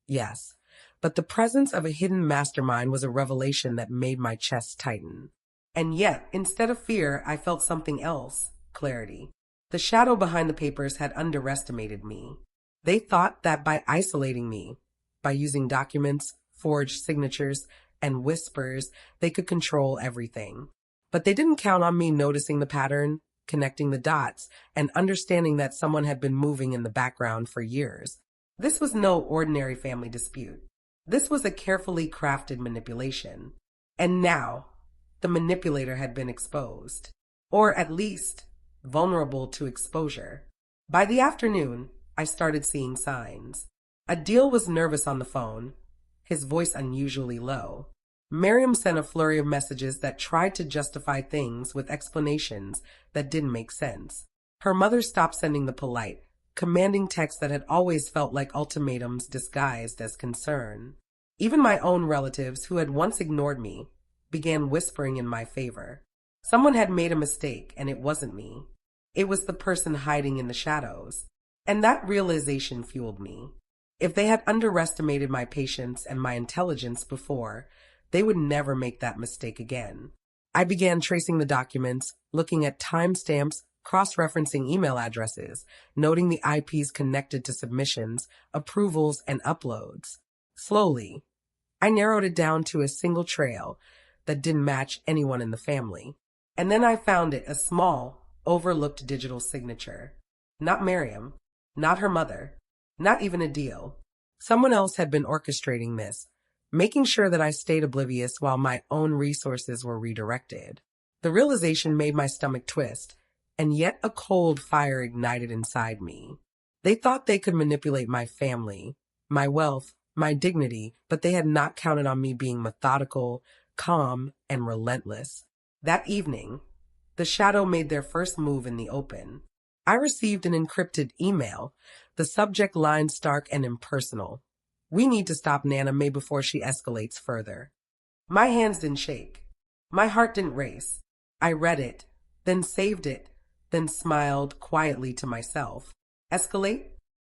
Yes, but the presence of a hidden mastermind was a revelation that made my chest tighten. And yet, instead of fear, I felt something else, clarity. The shadow behind the papers had underestimated me. They thought that by isolating me, by using documents, forged signatures, and whispers, they could control everything. But they didn't count on me noticing the pattern, connecting the dots, and understanding that someone had been moving in the background for years. This was no ordinary family dispute. This was a carefully crafted manipulation. And now, the manipulator had been exposed. Or at least, vulnerable to exposure. By the afternoon, I started seeing signs. Adil was nervous on the phone, his voice unusually low. Miriam sent a flurry of messages that tried to justify things with explanations that didn't make sense. Her mother stopped sending the polite, commanding texts that had always felt like ultimatums disguised as concern. Even my own relatives, who had once ignored me, began whispering in my favor. Someone had made a mistake, and it wasn't me. It was the person hiding in the shadows. And that realization fueled me. If they had underestimated my patience and my intelligence before, they would never make that mistake again. I began tracing the documents, looking at timestamps, cross-referencing email addresses, noting the IPs connected to submissions, approvals, and uploads. Slowly, I narrowed it down to a single trail that didn't match anyone in the family. And then I found it, a small, overlooked digital signature. Not Miriam, not her mother, not even Adil. Someone else had been orchestrating this, making sure that I stayed oblivious while my own resources were redirected. The realization made my stomach twist, and yet a cold fire ignited inside me. They thought they could manipulate my family, my wealth, my dignity, but they had not counted on me being methodical, calm, and relentless. That evening, the shadow made their first move in the open. I received an encrypted email, the subject line stark and impersonal. We need to stop Nana May before she escalates further. My hands didn't shake. My heart didn't race. I read it, then saved it, then smiled quietly to myself. Escalate?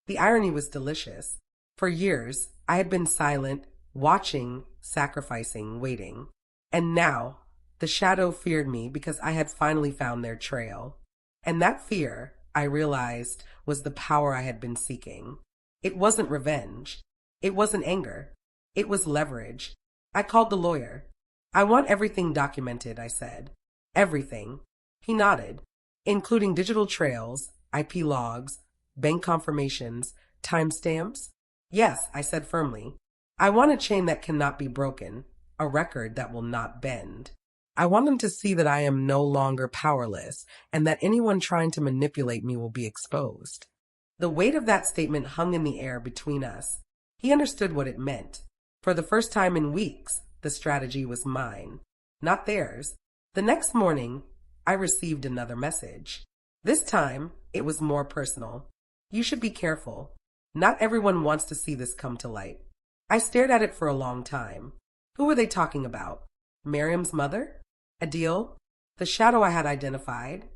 The irony was delicious. For years, I had been silent, watching, sacrificing, waiting. And now, the shadow feared me because I had finally found their trail. And that fear, I realized, was the power I had been seeking. It wasn't revenge. It wasn't anger. It was leverage. I called the lawyer. I want everything documented, I said. Everything. He nodded, including digital trails, IP logs, bank confirmations, timestamps. Yes, I said firmly. I want a chain that cannot be broken, a record that will not bend. I want him to see that I am no longer powerless and that anyone trying to manipulate me will be exposed. The weight of that statement hung in the air between us. He understood what it meant. For the first time in weeks, the strategy was mine, not theirs. The next morning, I received another message. This time, it was more personal. You should be careful. Not everyone wants to see this come to light. I stared at it for a long time. Who were they talking about? Miriam's mother? Adil? The shadow I had identified?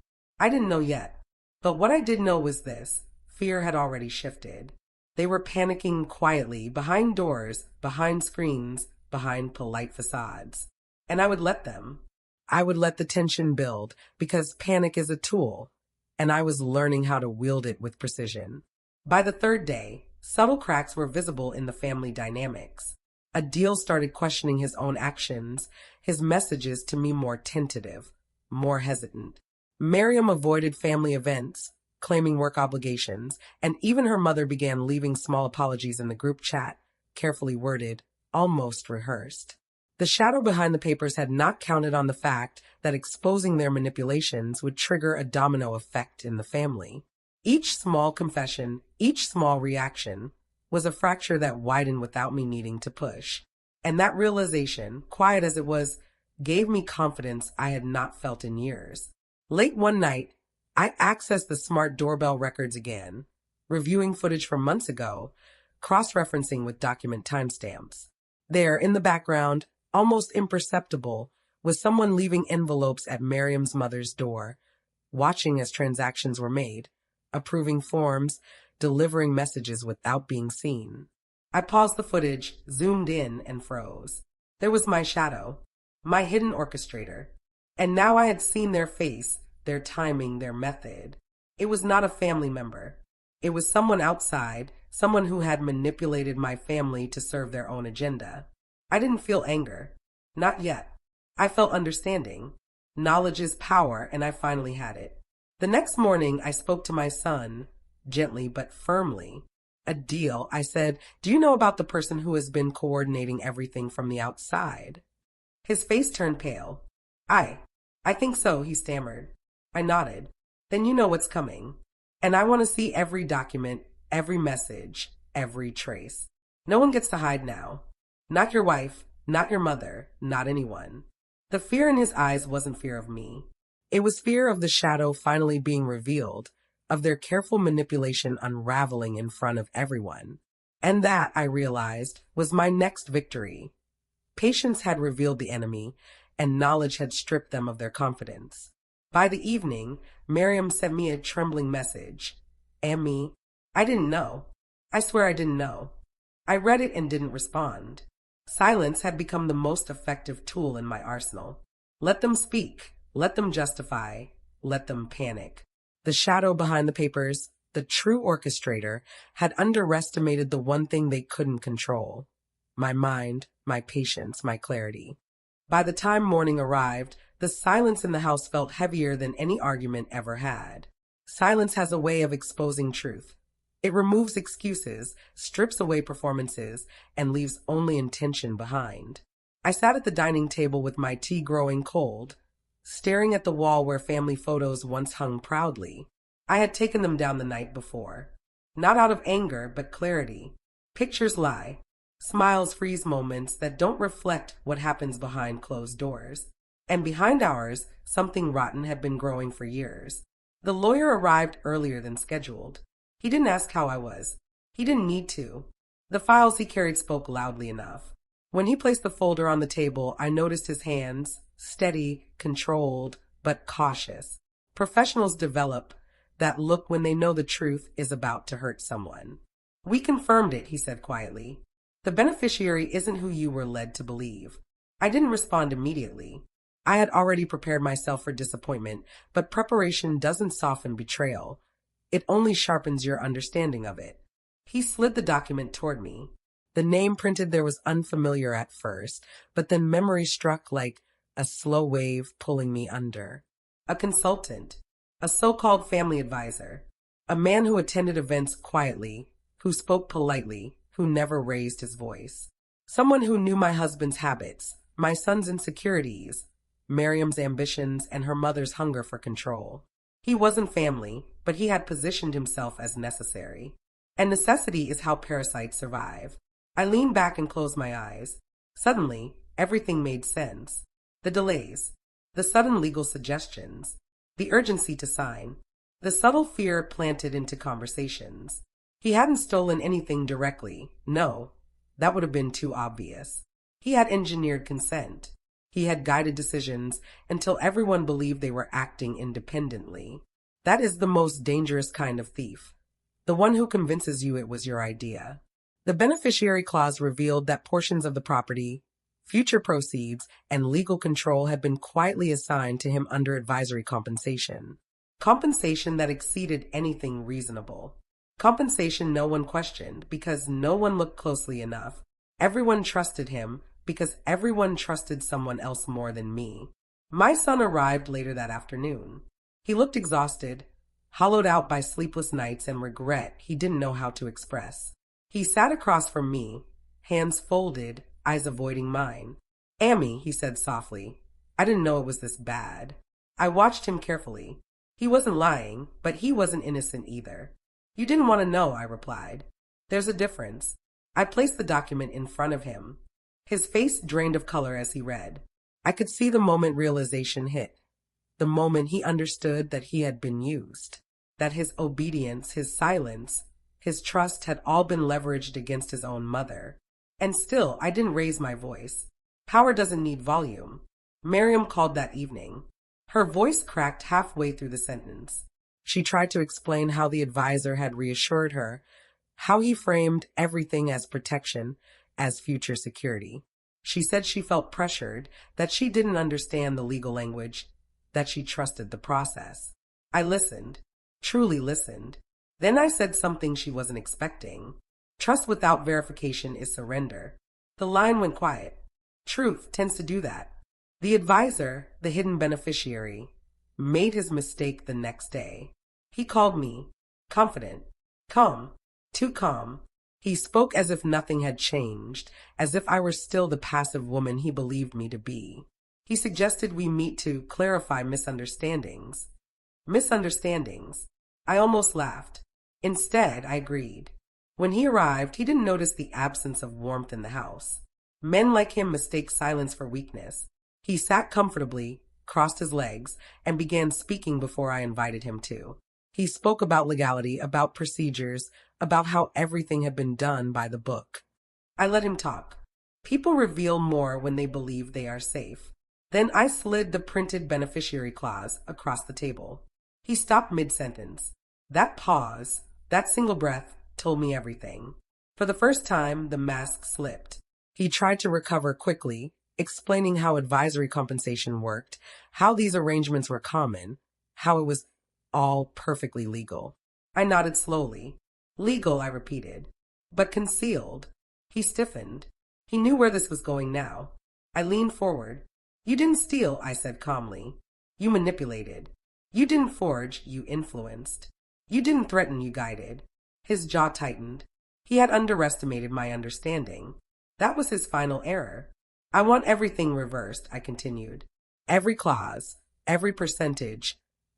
I didn't know yet. But what I did know was this. Fear had already shifted. They were panicking quietly, behind doors, behind screens, behind polite facades. And I would let them. I would let the tension build, because panic is a tool, and I was learning how to wield it with precision. By the third day, subtle cracks were visible in the family dynamics. Adil started questioning his own actions, his messages to me more tentative, more hesitant. Miriam avoided family events, claiming work obligations, and even her mother began leaving small apologies in the group chat, carefully worded, almost rehearsed. The shadow behind the papers had not counted on the fact that exposing their manipulations would trigger a domino effect in the family. Each small confession, each small reaction, was a fracture that widened without me needing to push. And that realization, quiet as it was, gave me confidence I had not felt in years. Late one night, I accessed the smart doorbell records again, reviewing footage from months ago, cross-referencing with document timestamps. There, in the background, almost imperceptible, was someone leaving envelopes at Miriam's mother's door, watching as transactions were made, approving forms, delivering messages without being seen. I paused the footage, zoomed in, and froze. There was my shadow, my hidden orchestrator. And now I had seen their face, their timing, their method. It was not a family member. It was someone outside, someone who had manipulated my family to serve their own agenda. I didn't feel anger. Not yet. I felt understanding. Knowledge is power, and I finally had it. The next morning, I spoke to my son, gently but firmly. A deal, I said. Do you know about the person who has been coordinating everything from the outside? His face turned pale. I think so, he stammered. I nodded. Then you know what's coming. And I want to see every document, every message, every trace. No one gets to hide now. Not your wife, not your mother, not anyone. The fear in his eyes wasn't fear of me. It was fear of the shadow finally being revealed, of their careful manipulation unraveling in front of everyone. And that, I realized, was my next victory. Patience had revealed the enemy, and knowledge had stripped them of their confidence. By the evening, Miriam sent me a trembling message. Amy, I didn't know. I swear I didn't know. I read it and didn't respond. Silence had become the most effective tool in my arsenal. Let them speak. Let them justify. Let them panic. The shadow behind the papers, the true orchestrator, had underestimated the one thing they couldn't control. My mind, my patience, my clarity. By the time morning arrived, the silence in the house felt heavier than any argument ever had. Silence has a way of exposing truth. It removes excuses, strips away performances, and leaves only intention behind. I sat at the dining table with my tea growing cold, staring at the wall where family photos once hung proudly. I had taken them down the night before. Not out of anger, but clarity. Pictures lie. Smiles freeze moments that don't reflect what happens behind closed doors. And behind ours, something rotten had been growing for years. The lawyer arrived earlier than scheduled. He didn't ask how I was. He didn't need to. The files he carried spoke loudly enough. When he placed the folder on the table, I noticed his hands, steady, controlled, but cautious. Professionals develop that look when they know the truth is about to hurt someone. We confirmed it, he said quietly. The beneficiary isn't who you were led to believe. I didn't respond immediately. I had already prepared myself for disappointment, but preparation doesn't soften betrayal. It only sharpens your understanding of it. He slid the document toward me. The name printed there was unfamiliar at first, but then memory struck like a slow wave pulling me under. A consultant, a so-called family advisor, a man who attended events quietly, who spoke politely, who never raised his voice. Someone who knew my husband's habits, my son's insecurities, Miriam's ambitions, and her mother's hunger for control. He wasn't family, but he had positioned himself as necessary. And necessity is how parasites survive. I leaned back and closed my eyes. Suddenly, everything made sense. The delays, the sudden legal suggestions, the urgency to sign, the subtle fear planted into conversations. He hadn't stolen anything directly. No, that would have been too obvious. He had engineered consent. He had guided decisions until everyone believed they were acting independently. That is the most dangerous kind of thief. The one who convinces you it was your idea. The beneficiary clause revealed that portions of the property, future proceeds, and legal control had been quietly assigned to him under advisory compensation. Compensation that exceeded anything reasonable. Compensation no one questioned because no one looked closely enough. Everyone trusted him because everyone trusted someone else more than me. My son arrived later that afternoon. He looked exhausted, hollowed out by sleepless nights and regret he didn't know how to express. He sat across from me, hands folded, eyes avoiding mine. Amy, he said softly, I didn't know it was this bad. I watched him carefully. He wasn't lying, but he wasn't innocent either. You didn't want to know, I replied. There's a difference. I placed the document in front of him. His face drained of color as he read. I could see the moment realization hit. The moment he understood that he had been used. That his obedience, his silence, his trust had all been leveraged against his own mother. And still, I didn't raise my voice. Power doesn't need volume. Miriam called that evening. Her voice cracked halfway through the sentence. She tried to explain how the advisor had reassured her, how he framed everything as protection, as future security. She said she felt pressured, that she didn't understand the legal language, that she trusted the process. I listened, truly listened. Then I said something she wasn't expecting. Trust without verification is surrender. The line went quiet. Truth tends to do that. The advisor, the hidden beneficiary, made his mistake the next day. He called me, confident, calm, too calm. He spoke as if nothing had changed, as if I were still the passive woman he believed me to be. He suggested we meet to clarify misunderstandings. Misunderstandings. I almost laughed. Instead, I agreed. When he arrived, he didn't notice the absence of warmth in the house. Men like him mistake silence for weakness. He sat comfortably, crossed his legs, and began speaking before I invited him to. He spoke about legality, about procedures, about how everything had been done by the book. I let him talk. People reveal more when they believe they are safe. Then I slid the printed beneficiary clause across the table. He stopped mid-sentence. That pause, that single breath, told me everything. For the first time, the mask slipped. He tried to recover quickly, explaining how advisory compensation worked, how these arrangements were common, how it was all perfectly legal. I nodded slowly. Legal, I repeated, but concealed. He stiffened. He knew where this was going now. I leaned forward. You didn't steal, I said calmly. You manipulated. You didn't forge, you influenced. You didn't threaten, you guided. His jaw tightened. He had underestimated my understanding. That was his final error. I want everything reversed, I continued. Every clause, every percentage,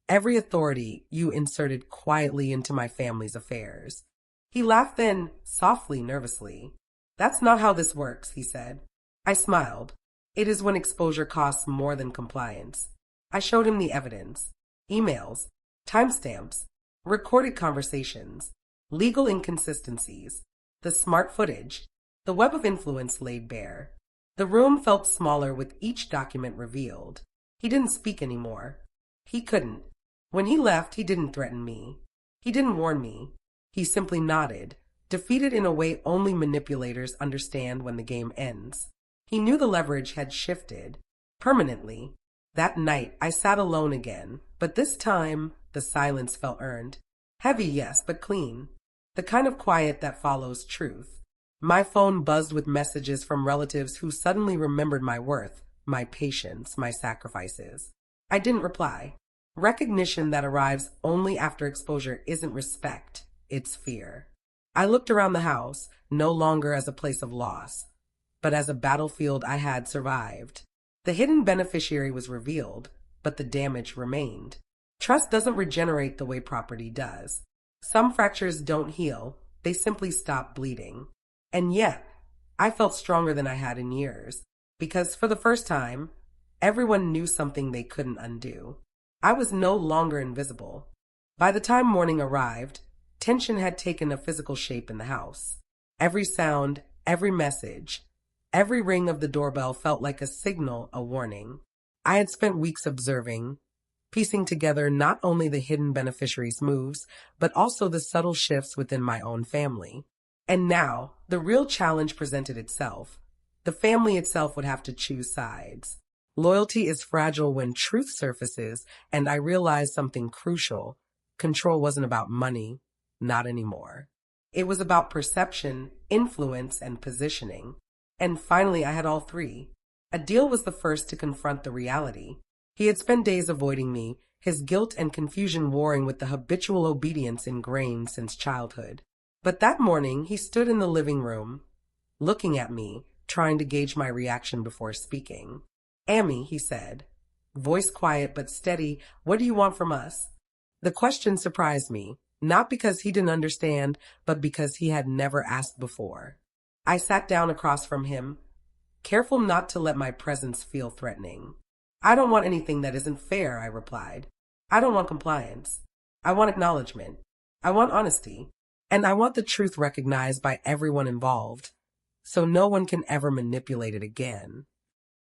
every authority you inserted quietly into my family's affairs. He laughed then, softly, nervously. That's not how this works, he said. I smiled. It is when exposure costs more than compliance. I showed him the evidence. Emails, timestamps, recorded conversations, legal inconsistencies, the smart footage, the web of influence laid bare. The room felt smaller with each document revealed. He didn't speak anymore. He couldn't. When he left, he didn't threaten me. He didn't warn me. He simply nodded, defeated in a way only manipulators understand when the game ends. He knew the leverage had shifted, permanently. That night, I sat alone again, but this time, the silence felt earned. Heavy, yes, but clean. The kind of quiet that follows truth. My phone buzzed with messages from relatives who suddenly remembered my worth, my patience, my sacrifices. I didn't reply. Recognition that arrives only after exposure isn't respect, it's fear. I looked around the house, no longer as a place of loss, but as a battlefield I had survived. The hidden beneficiary was revealed, but the damage remained. Trust doesn't regenerate the way property does. Some fractures don't heal, they simply stop bleeding. And yet, I felt stronger than I had in years, because for the first time, everyone knew something they couldn't undo. I was no longer invisible. By the time morning arrived, tension had taken a physical shape in the house. Every sound, every message, every ring of the doorbell felt like a signal, a warning. I had spent weeks observing, piecing together not only the hidden beneficiary's moves, but also the subtle shifts within my own family. And now, the real challenge presented itself. The family itself would have to choose sides. Loyalty is fragile when truth surfaces, and I realized something crucial. Control wasn't about money, not anymore. It was about perception, influence, and positioning. And finally, I had all three. Adil was the first to confront the reality. He had spent days avoiding me, his guilt and confusion warring with the habitual obedience ingrained since childhood. But that morning, he stood in the living room, looking at me, trying to gauge my reaction before speaking. Amy, he said, voice quiet but steady, what do you want from us? The question surprised me, not because he didn't understand, but because he had never asked before. I sat down across from him, careful not to let my presence feel threatening. I don't want anything that isn't fair, I replied. I don't want compliance. I want acknowledgement. I want honesty. And I want the truth recognized by everyone involved, so no one can ever manipulate it again.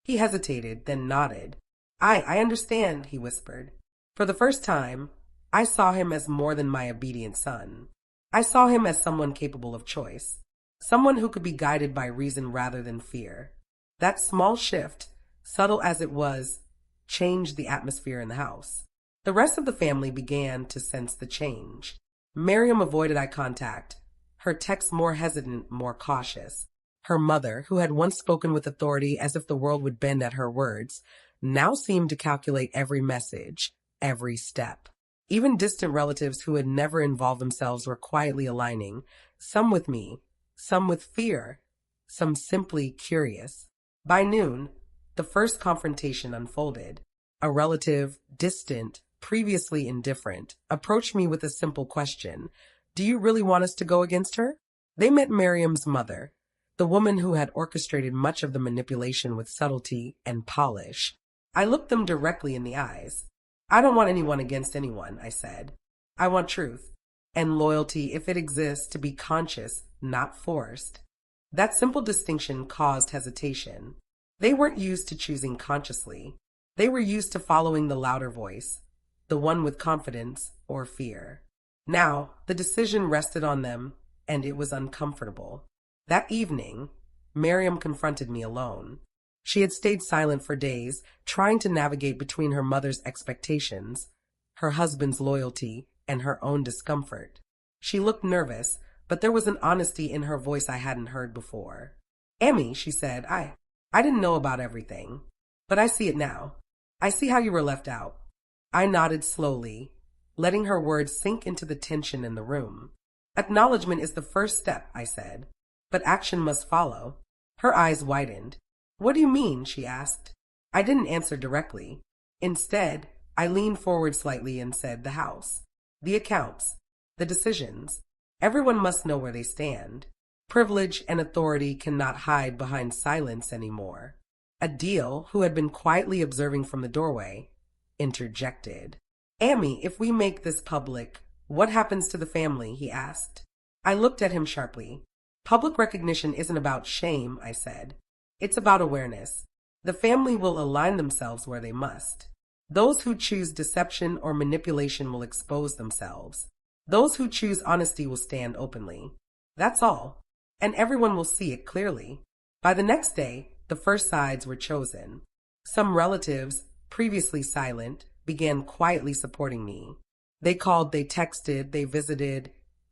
He hesitated, then nodded. I understand, he whispered. For the first time, I saw him as more than my obedient son. I saw him as someone capable of choice, someone who could be guided by reason rather than fear. That small shift, subtle as it was, changed the atmosphere in the house. The rest of the family began to sense the change. Miriam avoided eye contact, her texts more hesitant, more cautious. Her mother, who had once spoken with authority as if the world would bend at her words, now seemed to calculate every message, every step. Even distant relatives who had never involved themselves were quietly aligning, some with me, some with fear, some simply curious. By noon, the first confrontation unfolded. A relative, distant, previously indifferent, approached me with a simple question. Do you really want us to go against her? They meant Miriam's mother, the woman who had orchestrated much of the manipulation with subtlety and polish. I looked them directly in the eyes. I don't want anyone against anyone, I said. I want truth and loyalty, if it exists, to be conscious, not forced. That simple distinction caused hesitation. They weren't used to choosing consciously. They were used to following the louder voice, the one with confidence or fear. Now, the decision rested on them, and it was uncomfortable. That evening, Miriam confronted me alone. She had stayed silent for days, trying to navigate between her mother's expectations, her husband's loyalty, and her own discomfort. She looked nervous, but there was an honesty in her voice I hadn't heard before. Emmy, she said, I didn't know about everything, but I see it now. I see how you were left out. I nodded slowly, letting her words sink into the tension in the room. Acknowledgement is the first step, I said, but action must follow. Her eyes widened. What do you mean? She asked. I didn't answer directly. Instead, I leaned forward slightly and said, the house, the accounts, the decisions. Everyone must know where they stand. Privilege and authority cannot hide behind silence anymore. Adil, who had been quietly observing from the doorway, interjected. Amy, if we make this public, what happens to the family? He asked. I looked at him sharply. Public recognition isn't about shame, I said. It's about awareness. The family will align themselves where they must. Those who choose deception or manipulation will expose themselves. Those who choose honesty will stand openly. That's all. And everyone will see it clearly. By the next day, the first sides were chosen. Some relatives, previously silent, began quietly supporting me. They called, they texted, they visited,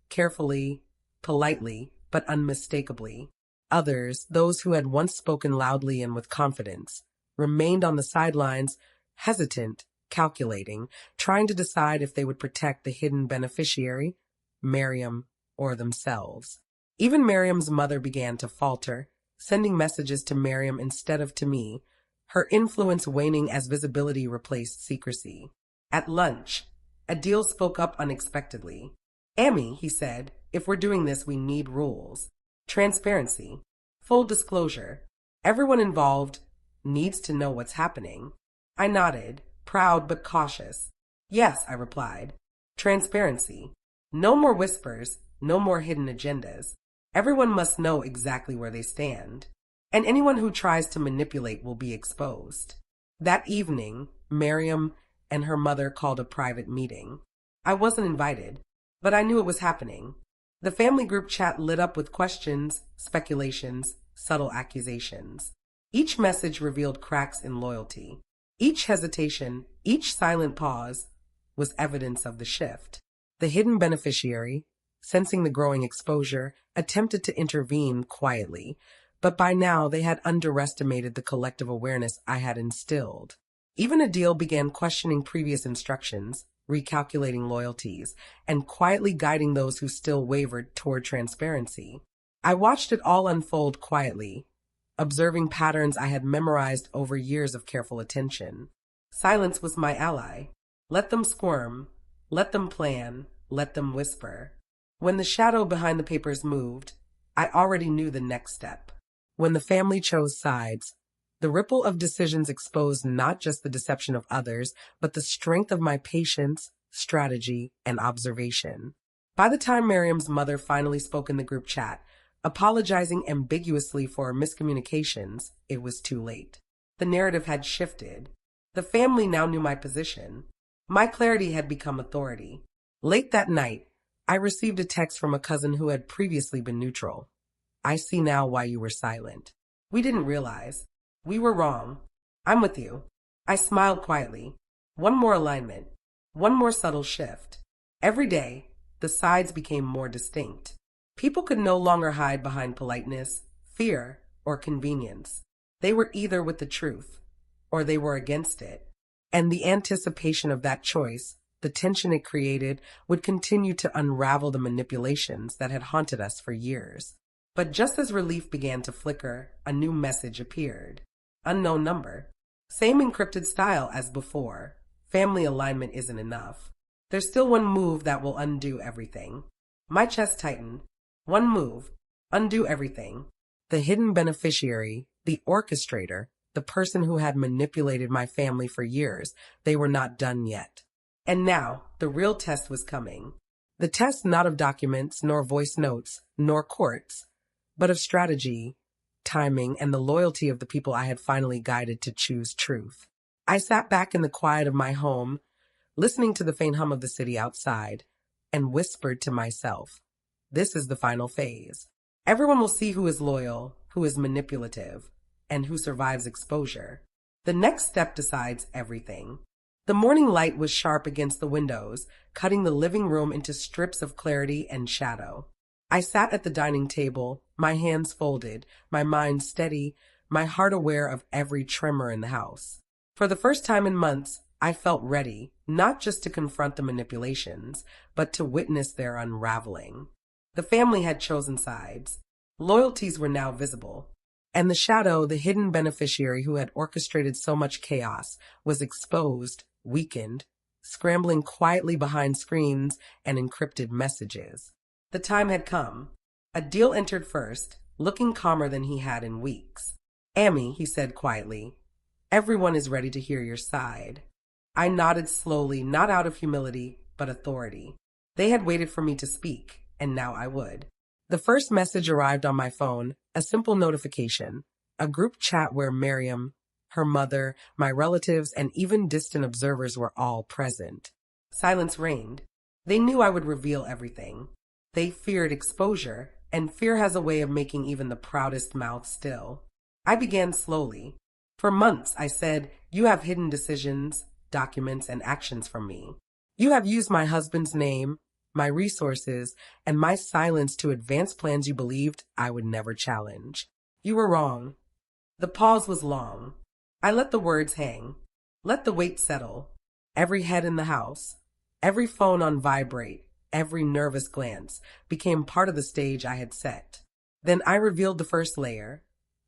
carefully, politely, but unmistakably. Others, those who had once spoken loudly and with confidence, remained on the sidelines, hesitant, calculating, trying to decide if they would protect the hidden beneficiary, Miriam, or themselves. Even Miriam's mother began to falter, sending messages to Miriam instead of to me, her influence waning as visibility replaced secrecy. At lunch, Adil spoke up unexpectedly. Amy, he said, if we're doing this, we need rules. Transparency. Full disclosure. Everyone involved needs to know what's happening. I nodded, proud but cautious. Yes, I replied. Transparency. No more whispers, no more hidden agendas. Everyone must know exactly where they stand. And anyone who tries to manipulate will be exposed. That evening, Miriam and her mother called a private meeting. I wasn't invited, but I knew it was happening. The family group chat lit up with questions, speculations, subtle accusations. Each message revealed cracks in loyalty. Each hesitation, each silent pause was evidence of the shift. The hidden beneficiary, sensing the growing exposure, attempted to intervene quietly, but by now they had underestimated the collective awareness I had instilled. Even Adil began questioning previous instructions, recalculating loyalties, and quietly guiding those who still wavered toward transparency. I watched it all unfold quietly, observing patterns I had memorized over years of careful attention. Silence was my ally. Let them squirm, let them plan, let them whisper. When the shadow behind the papers moved, I already knew the next step. When the family chose sides, the ripple of decisions exposed not just the deception of others, but the strength of my patience, strategy, and observation. By the time Miriam's mother finally spoke in the group chat, apologizing ambiguously for miscommunications, it was too late. The narrative had shifted. The family now knew my position. My clarity had become authority. Late that night, I received a text from a cousin who had previously been neutral. I see now why you were silent. We didn't realize. We were wrong. I'm with you. I smiled quietly. One more alignment. One more subtle shift. Every day, the sides became more distinct. People could no longer hide behind politeness, fear, or convenience. They were either with the truth, or they were against it. And the anticipation of that choice, the tension it created, would continue to unravel the manipulations that had haunted us for years. But just as relief began to flicker, a new message appeared. Unknown number. Same encrypted style as before. Family alignment isn't enough. There's still one move that will undo everything. My chest tightened. One move. Undo everything. The hidden beneficiary, the orchestrator, the person who had manipulated my family for years, they were not done yet. And now, the real test was coming. The test not of documents, nor voice notes, nor courts, but of strategy, timing, and the loyalty of the people I had finally guided to choose truth. I sat back in the quiet of my home, listening to the faint hum of the city outside, and whispered to myself, this is the final phase. Everyone will see who is loyal, who is manipulative, and who survives exposure. The next step decides everything. The morning light was sharp against the windows, cutting the living room into strips of clarity and shadow. I sat at the dining table, my hands folded, my mind steady, my heart aware of every tremor in the house. For the first time in months, I felt ready, not just to confront the manipulations, but to witness their unraveling. The family had chosen sides. Loyalties were now visible. And the shadow, the hidden beneficiary who had orchestrated so much chaos, was exposed, weakened, scrambling quietly behind screens and encrypted messages. The time had come. A deal entered first, looking calmer than he had in weeks. Amy, he said quietly, everyone is ready to hear your side. I nodded slowly, not out of humility, but authority. They had waited for me to speak, and now I would. The first message arrived on my phone, a simple notification, a group chat where Miriam, her mother, my relatives, and even distant observers were all present. Silence reigned. They knew I would reveal everything. They feared exposure, and fear has a way of making even the proudest mouth still. I began slowly. For months, I said, you have hidden decisions, documents, and actions from me. You have used my husband's name, my resources, and my silence to advance plans you believed I would never challenge. You were wrong. The pause was long. I let the words hang, let the weight settle. Every head in the house, every phone on vibrate, every nervous glance became part of the stage I had set. Then I revealed the first layer,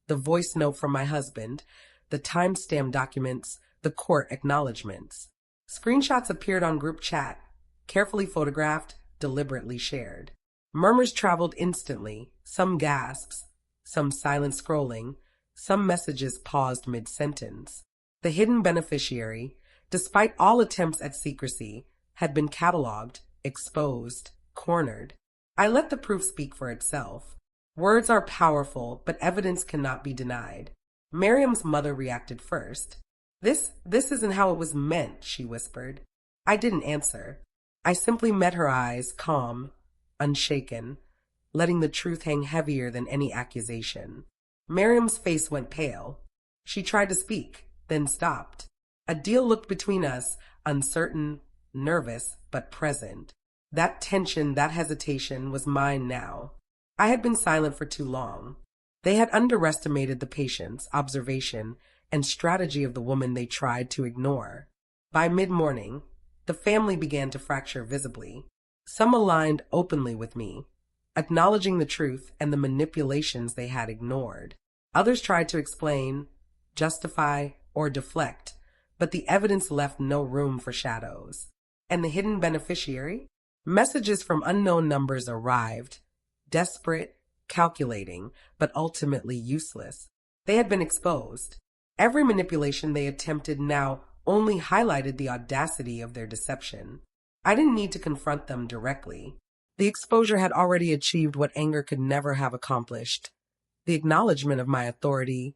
the voice note from my husband, the timestamp documents, the court acknowledgments. Screenshots appeared on group chat, carefully photographed, deliberately shared. Murmurs traveled instantly, some gasps, some silent scrolling, some messages paused mid-sentence. The hidden beneficiary, despite all attempts at secrecy, had been cataloged, exposed, cornered. I let the proof speak for itself. Words are powerful, but evidence cannot be denied. Miriam's mother reacted first. This isn't how it was meant, she whispered. I didn't answer. I simply met her eyes, calm, unshaken, letting the truth hang heavier than any accusation. Miriam's face went pale. She tried to speak, then stopped. A deal looked between us, uncertain, nervous, but present. That tension, that hesitation was mine now. I had been silent for too long. They had underestimated the patience, observation, and strategy of the woman they tried to ignore. By mid-morning, the family began to fracture visibly. Some aligned openly with me, acknowledging the truth and the manipulations they had ignored. Others tried to explain, justify, or deflect, but the evidence left no room for shadows. And the hidden beneficiary? Messages from unknown numbers arrived, desperate, calculating, but ultimately useless. They had been exposed. Every manipulation they attempted now only highlighted the audacity of their deception. I didn't need to confront them directly. The exposure had already achieved what anger could never have accomplished: the acknowledgement of my authority,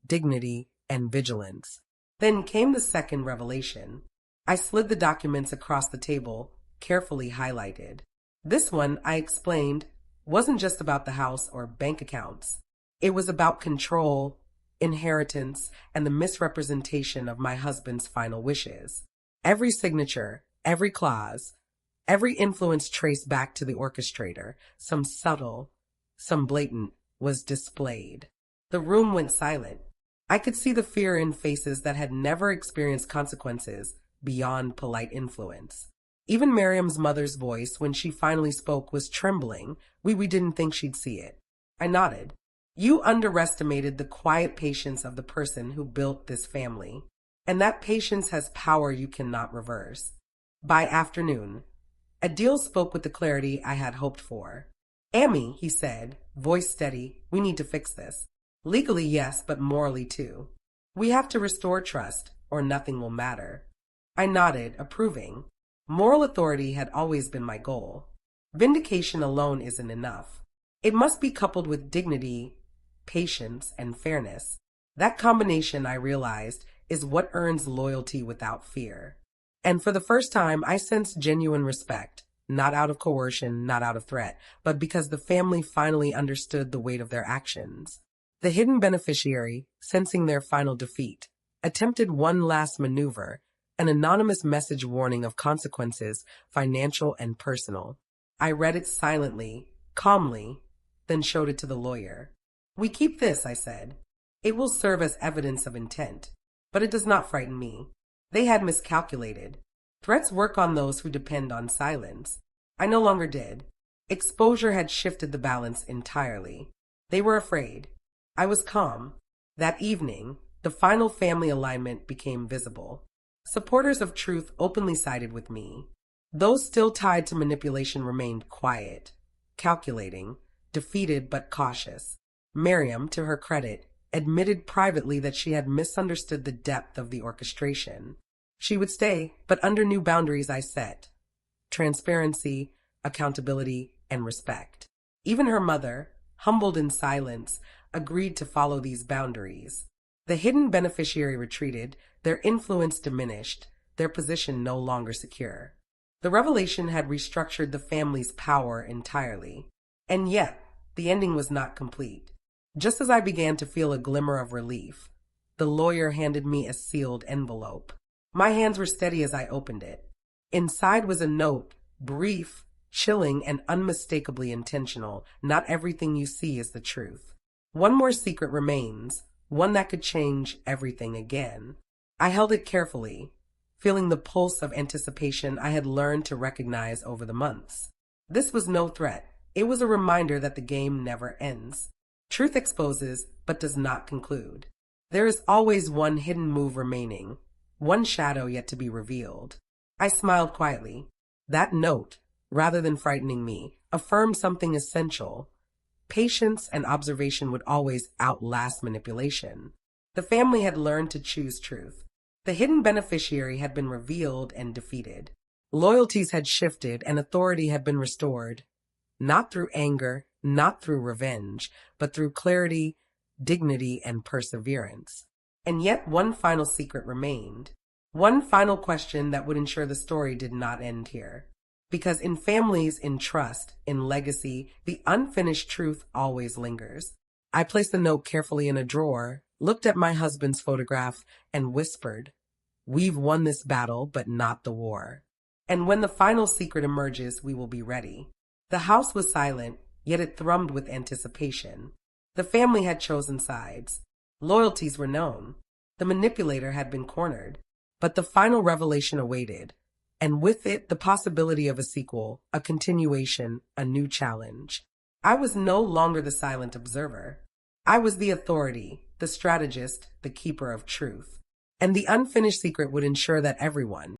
dignity, and vigilance. Then came the second revelation. I slid the documents across the table, carefully highlighted. This one, I explained, wasn't just about the house or bank accounts. It was about control, inheritance, and the misrepresentation of my husband's final wishes. Every signature, every clause, every influence traced back to the orchestrator, some subtle, some blatant, was displayed. The room went silent. I could see the fear in faces that had never experienced consequences beyond polite influence. Even Miriam's mother's voice, when she finally spoke, was trembling. We didn't think she'd see it. I nodded. You underestimated the quiet patience of the person who built this family. And that patience has power you cannot reverse. By afternoon, Adil spoke with the clarity I had hoped for. Amy, he said, voice steady, we need to fix this. Legally, yes, but morally too. We have to restore trust, or nothing will matter. I nodded, approving. Moral authority had always been my goal. Vindication alone isn't enough. It must be coupled with dignity, patience, and fairness. That combination, I realized, is what earns loyalty without fear. And for the first time, I sensed genuine respect, not out of coercion, not out of threat, but because the family finally understood the weight of their actions. The hidden beneficiary, sensing their final defeat, attempted one last maneuver, an anonymous message warning of consequences, financial and personal. I read it silently, calmly, then showed it to the lawyer. We keep this, I said. It will serve as evidence of intent, but it does not frighten me. They had miscalculated. Threats work on those who depend on silence. I no longer did. Exposure had shifted the balance entirely. They were afraid. I was calm. That evening, the final family alignment became visible. Supporters of truth openly sided with me. Those still tied to manipulation remained quiet, calculating, defeated but cautious. Miriam, to her credit, admitted privately that she had misunderstood the depth of the orchestration. She would stay, but under new boundaries I set: transparency, accountability, and respect. Even her mother, humbled in silence, agreed to follow these boundaries. The hidden beneficiary retreated, their influence diminished, their position no longer secure. The revelation had restructured the family's power entirely. And yet, the ending was not complete. Just as I began to feel a glimmer of relief, the lawyer handed me a sealed envelope. My hands were steady as I opened it. Inside was a note, brief, chilling, and unmistakably intentional. Not everything you see is the truth. One more secret remains, one that could change everything again. I held it carefully, feeling the pulse of anticipation I had learned to recognize over the months. This was no threat. It was a reminder that the game never ends. Truth exposes, but does not conclude. There is always one hidden move remaining, one shadow yet to be revealed. I smiled quietly. That note, rather than frightening me, affirmed something essential. Patience and observation would always outlast manipulation. The family had learned to choose truth. The hidden beneficiary had been revealed and defeated. Loyalties had shifted and authority had been restored. Not through anger, not through revenge, but through clarity, dignity, and perseverance. And yet one final secret remained. One final question that would ensure the story did not end here. Because in families, in trust, in legacy, the unfinished truth always lingers. I placed the note carefully in a drawer, looked at my husband's photograph, and whispered, "We've won this battle, but not the war. And when the final secret emerges, we will be ready." The house was silent, yet it thrummed with anticipation. The family had chosen sides. Loyalties were known. The manipulator had been cornered. But the final revelation awaited, and with it the possibility of a sequel, a continuation, a new challenge. I was no longer the silent observer. I was the authority, the strategist, the keeper of truth. And the unfinished secret would ensure that everyone,